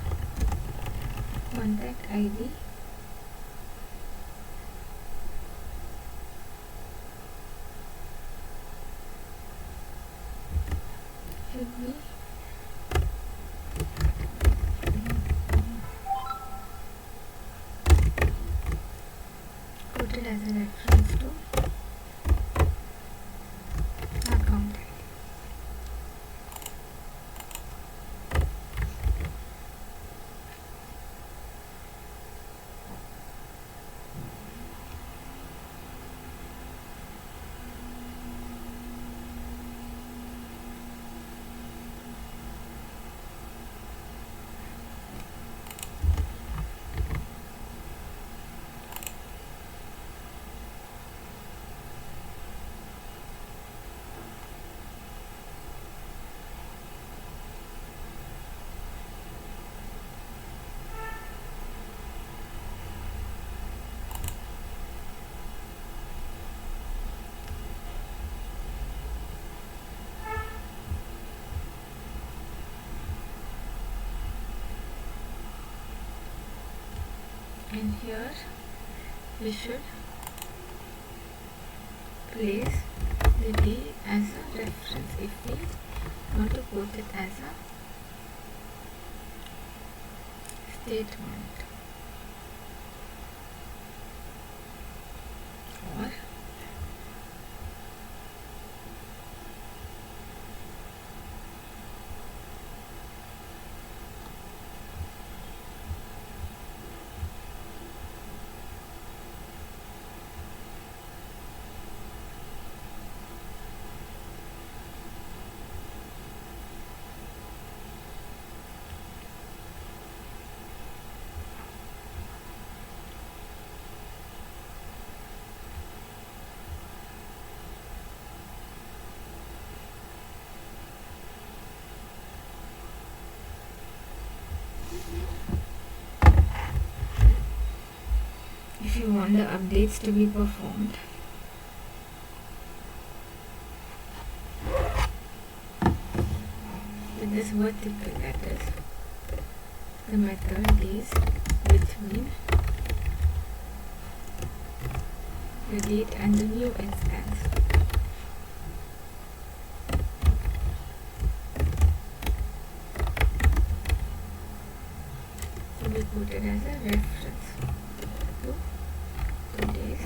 contact ID should be quoted as a reference to account ID. And here we should place the day as a reference if we want to quote it as a statement, or if you want the updates to be performed, with this vertical, that is the method is between the date and the new instance. So we put it as a reference to today's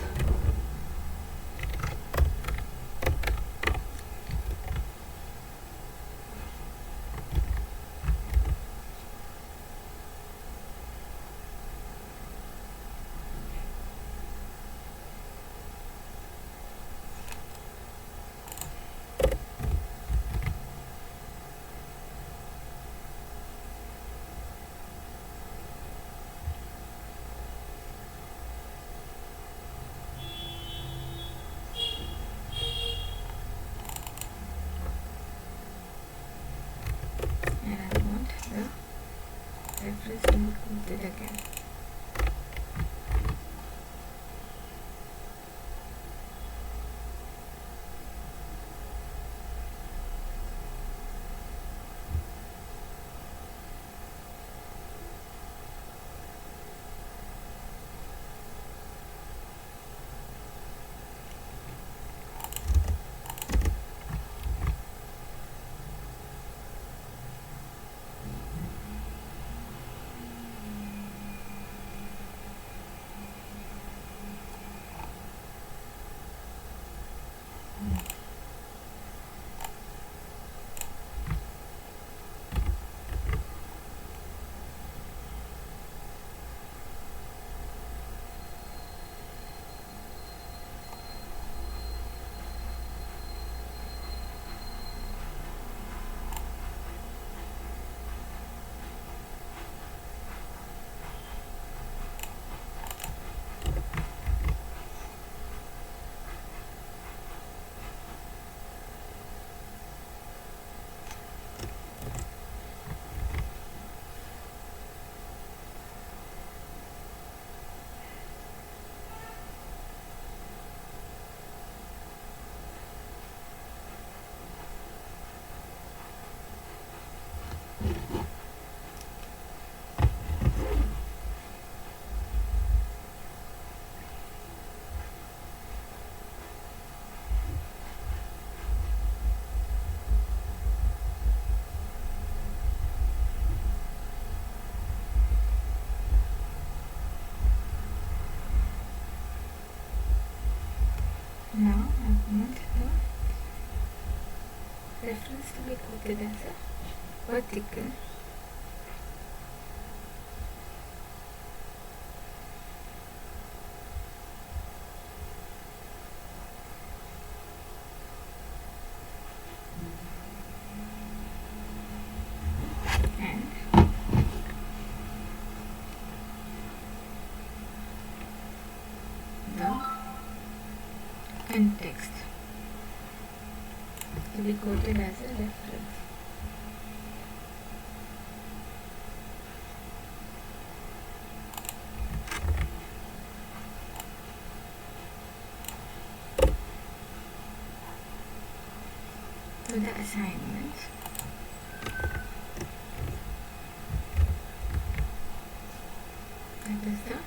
reference to be quoted again. Now I want the reference to be quoted as a vertical. Context to be quoted as a reference. To the assignment, that is the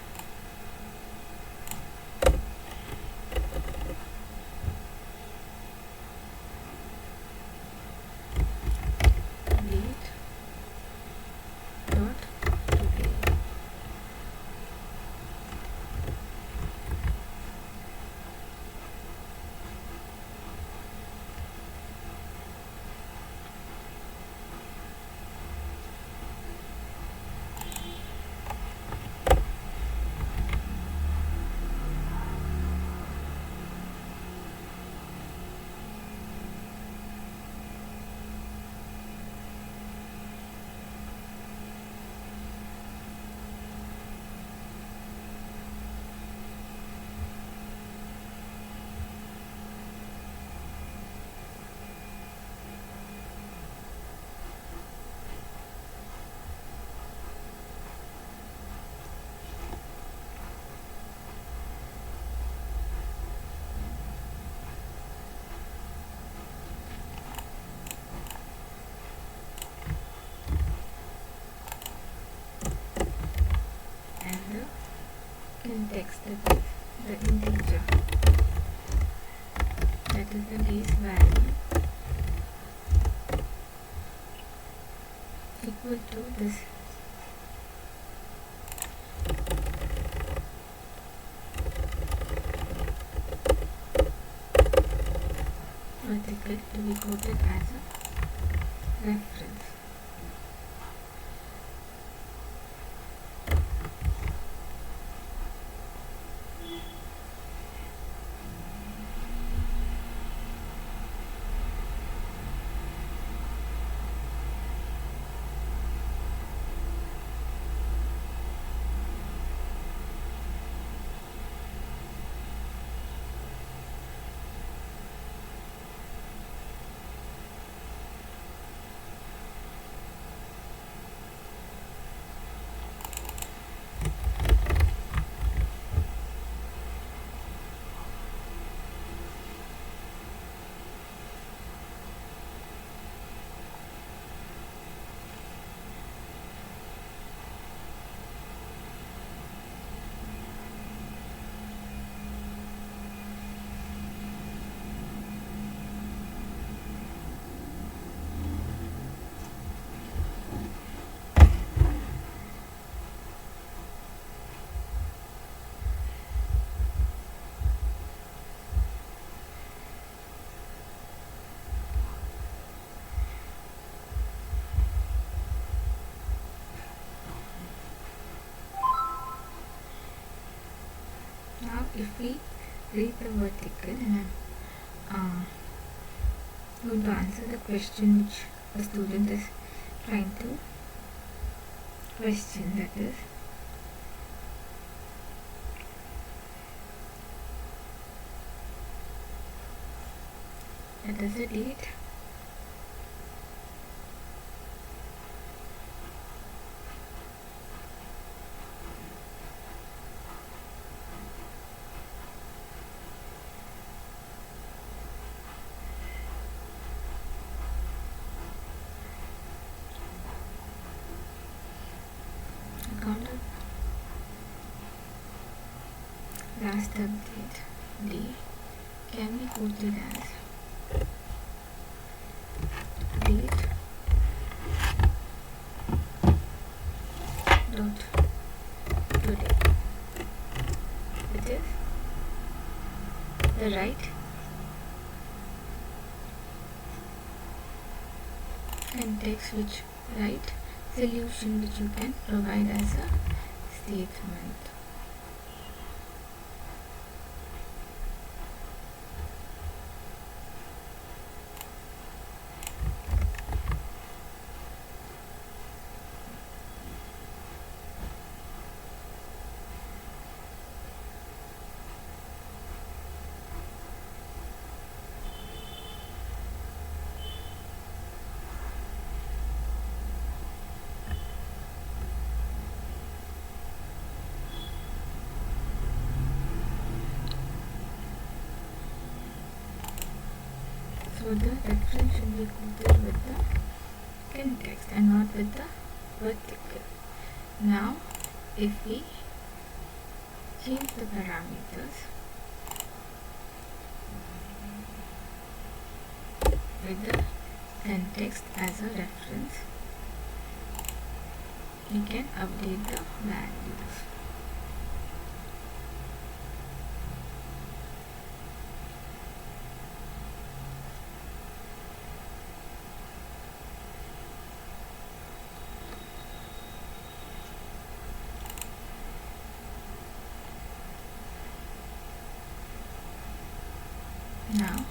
context, that is the integer, that is the base value, equal to this vertical to be quoted as a reference. Now if we read the vertical, and I'm going to answer the question which the student is trying to question, that is the date, last update D can be quoted as date dot today, which is the right context which write, solution which you can provide as a statement. So the reference should be quoted with the context and not with the vertical. Now if we change the parameters with the context as a reference, we can update the values. Now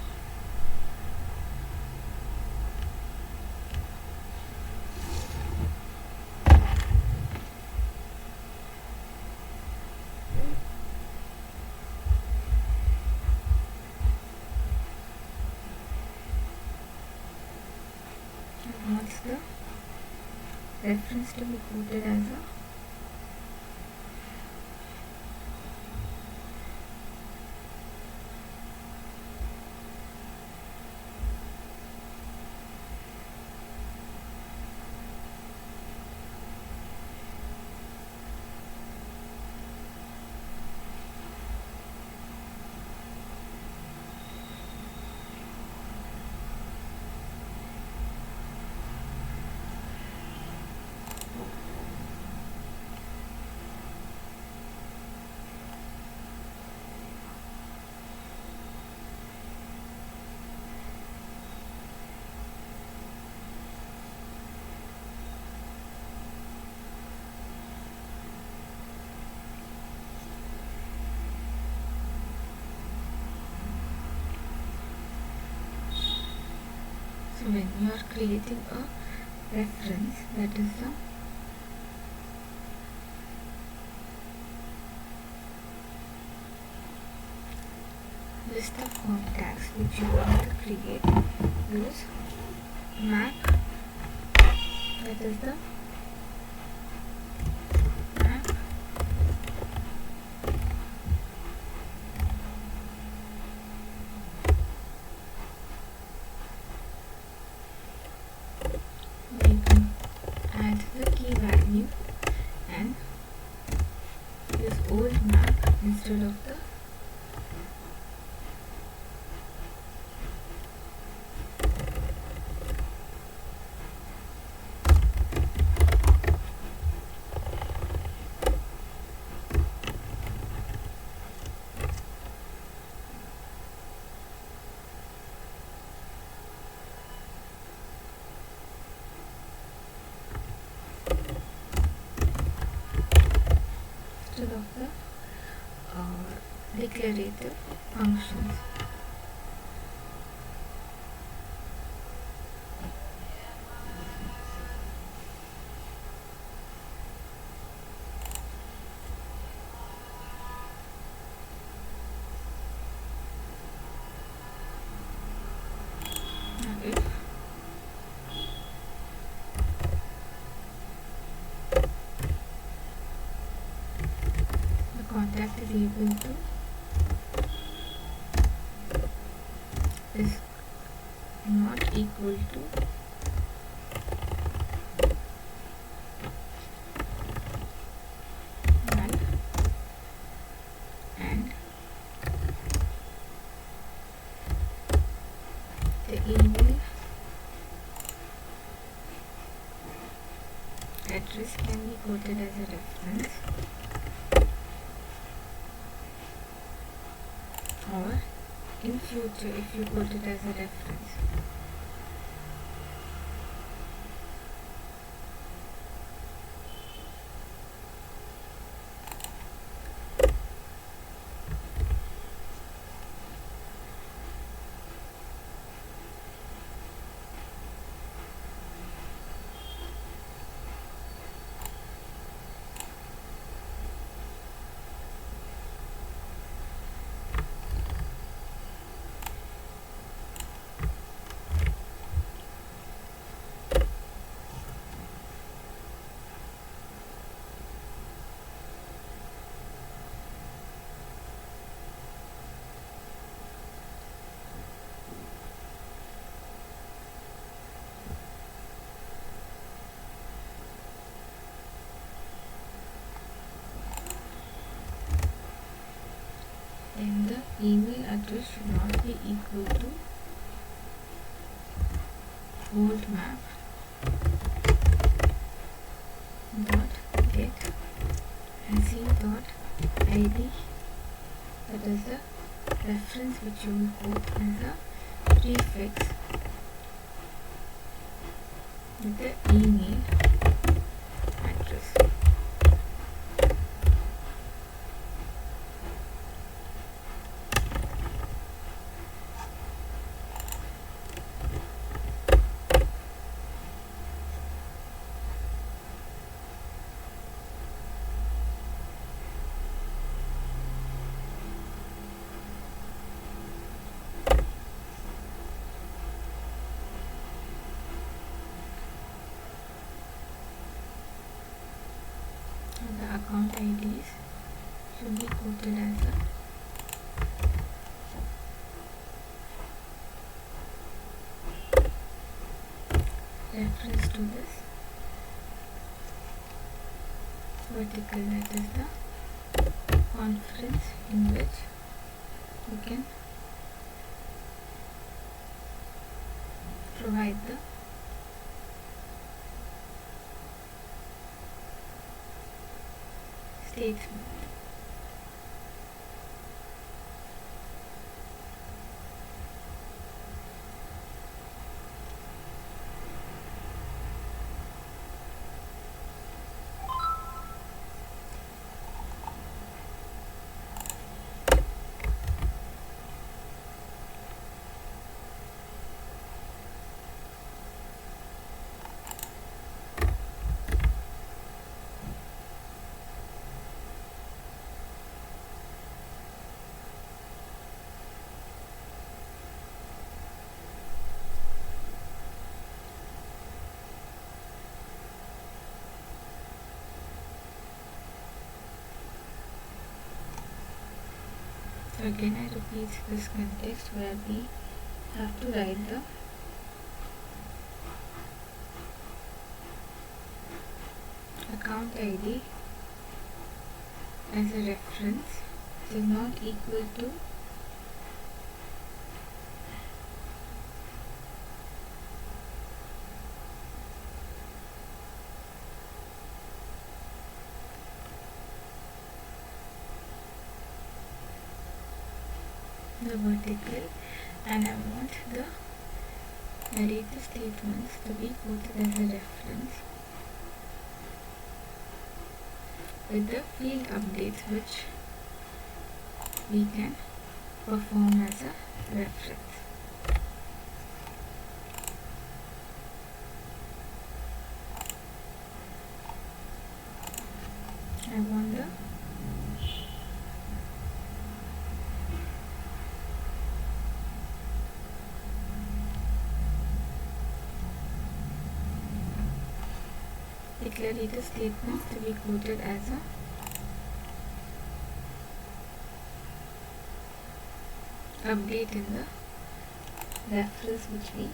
what's the reference to be quoted as a So when you are creating a reference, that is the list of contacts which you want to create, use map, that is the map where you can add the key value and use old map instead of the declarative functions. Now if the contact is able to is not equal to null and the email address can be quoted as a reference, or in future if you put it as a reference. email address should not be equal to old map dot get axiom dot id, that is the reference which you will quote as a prefix with the email address. The account IDs should be quoted as a reference to this vertical, that is the conference in which you can provide the statement. So again I repeat this context where we have to write the account ID as a reference. It is not equal to the vertical, and I want the narrative statements to be quoted as a reference with the field updates which we can perform as a reference. I want the declarative statements to be quoted as a update in the reference which we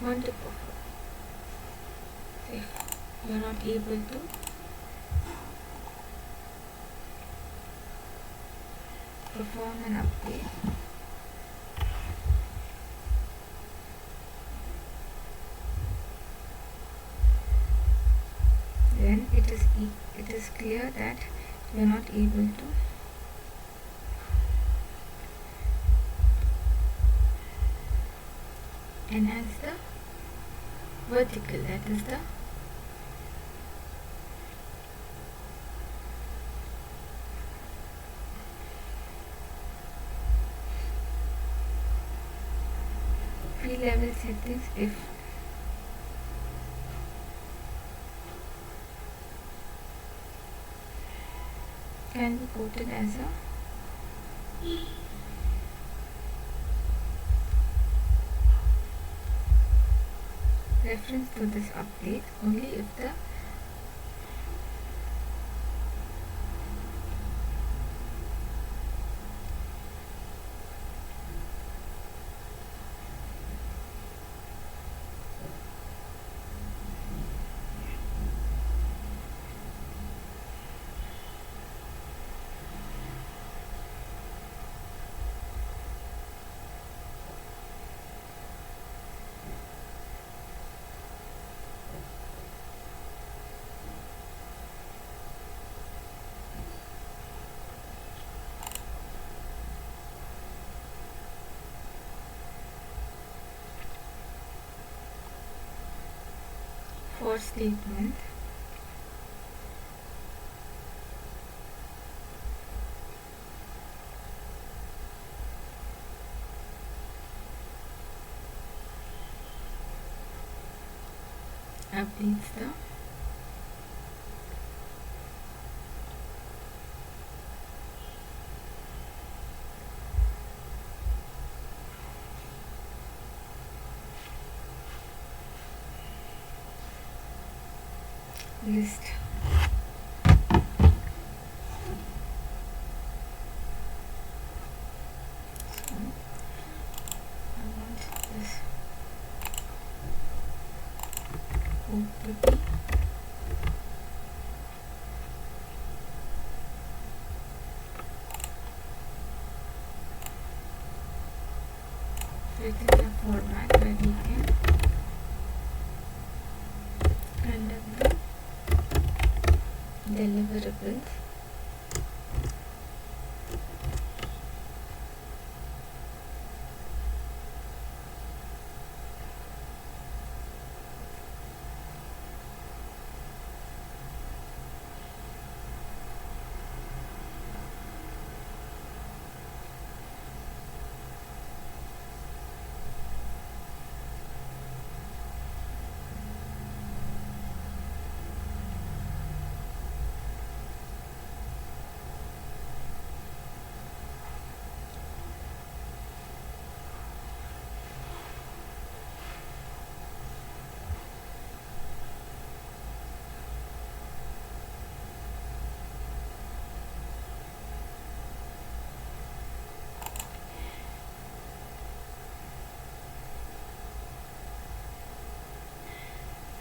want to perform. If you are not able to perform an update, then it is clear that you are not able to enhance the vertical, that is the field level settings if can be quoted as a reference to this update only if the for statement updates the list. So I want this code to be within a format where we can conduct the deliverables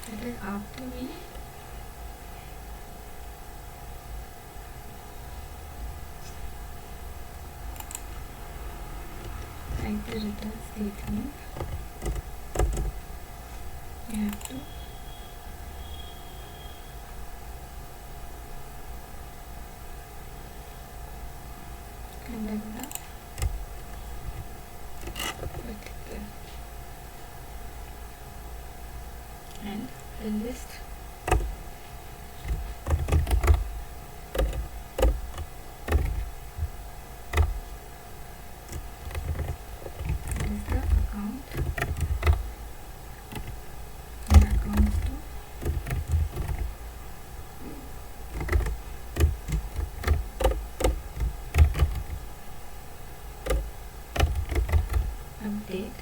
that is after we write the return statement, we have to conduct the particular and the list is the account and accounts to update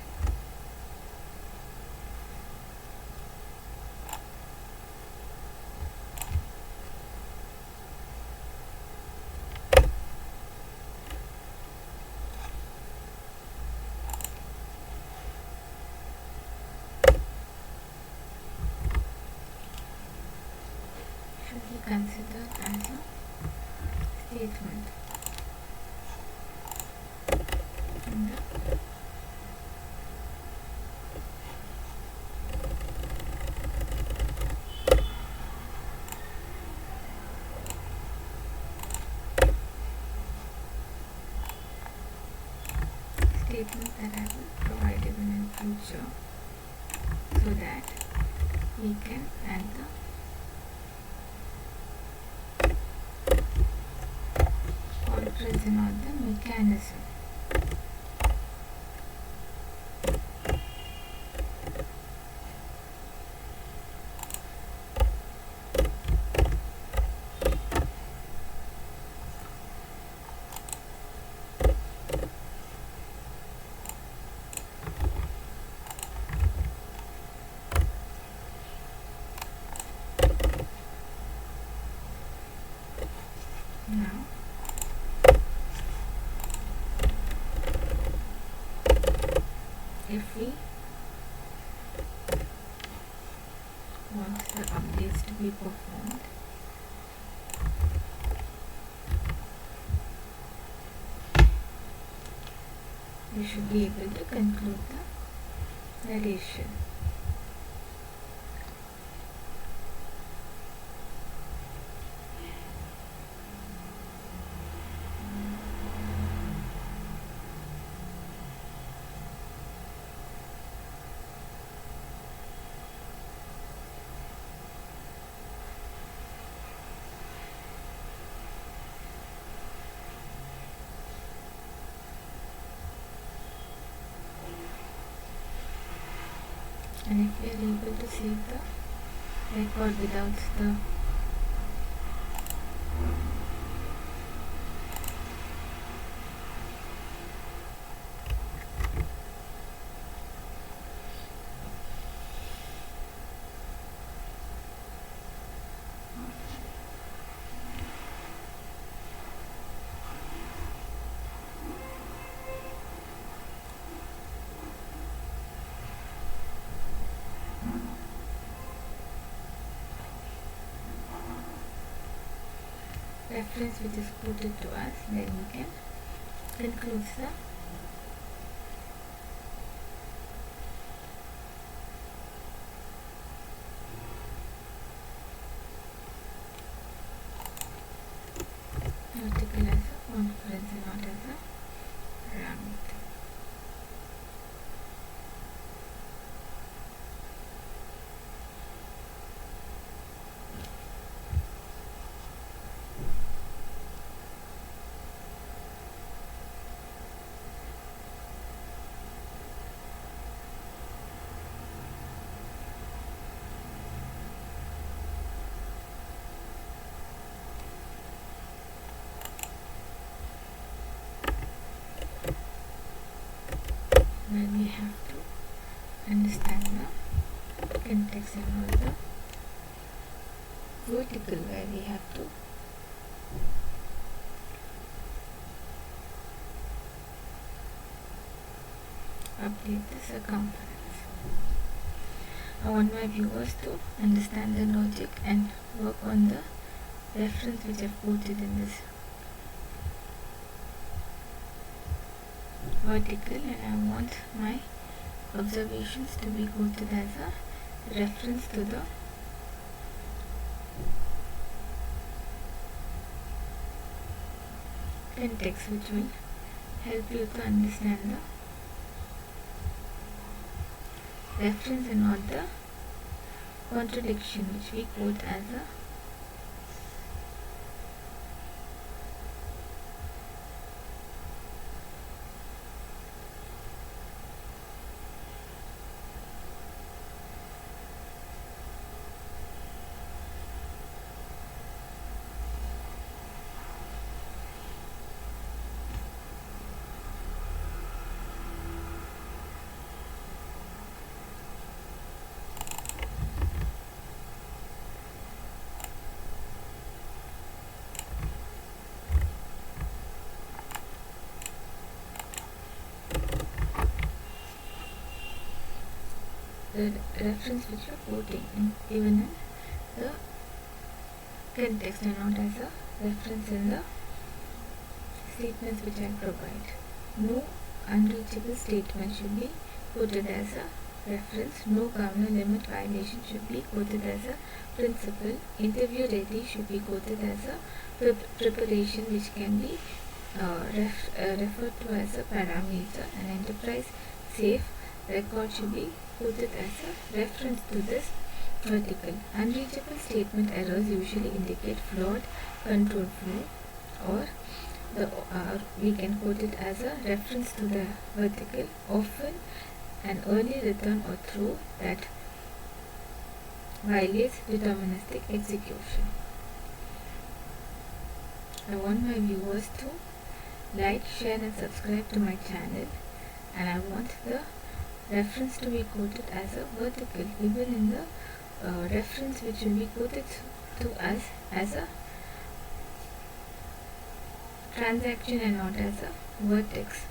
should be considered as a statement in the statement that I will provide even in future, so that we can add the comparison or the mechanism. Now if we want the updates to be performed, we should be able to conclude the narration. And if we are able to save the record without the reference which is quoted to us, then we can conclude the article as a conference and not as a parameter. Then we have to understand the context and all the vertical where we have to update the circumference. I want my viewers to understand the logic and work on the reference which I've quoted in this vertical, and I want my observations to be quoted as a reference to the context, which will help you to understand the reference and not the contradiction which we quote as a the reference which you are quoting even in the context and not as a reference in the statements which I provide. No unreachable statement should be quoted as a reference. No governor limit violation should be quoted as a principle. Interview ready should be quoted as a preparation which can be referred to as a parameter. An enterprise safe record should be quoted as a reference to this vertical. Unreachable statement errors usually indicate flawed control flow, or we can quote it as a reference to the vertical. Often an early return or throw that violates deterministic execution. I want my viewers to like, share and subscribe to my channel, and I want the reference to be quoted as a vertical even in the reference which will be quoted to us as a transaction and not as a vertex,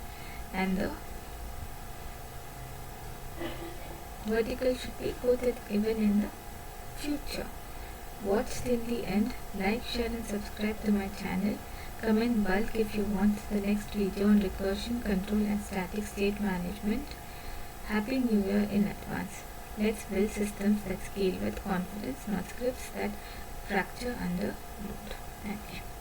and the vertical should be quoted even in the future. Watch till the end, like, share and subscribe to my channel. Comment bulk if you want the next video on recursion, control and static state management. Happy New Year in advance. Let's build systems that scale with confidence, not scripts that fracture under load. Thank you.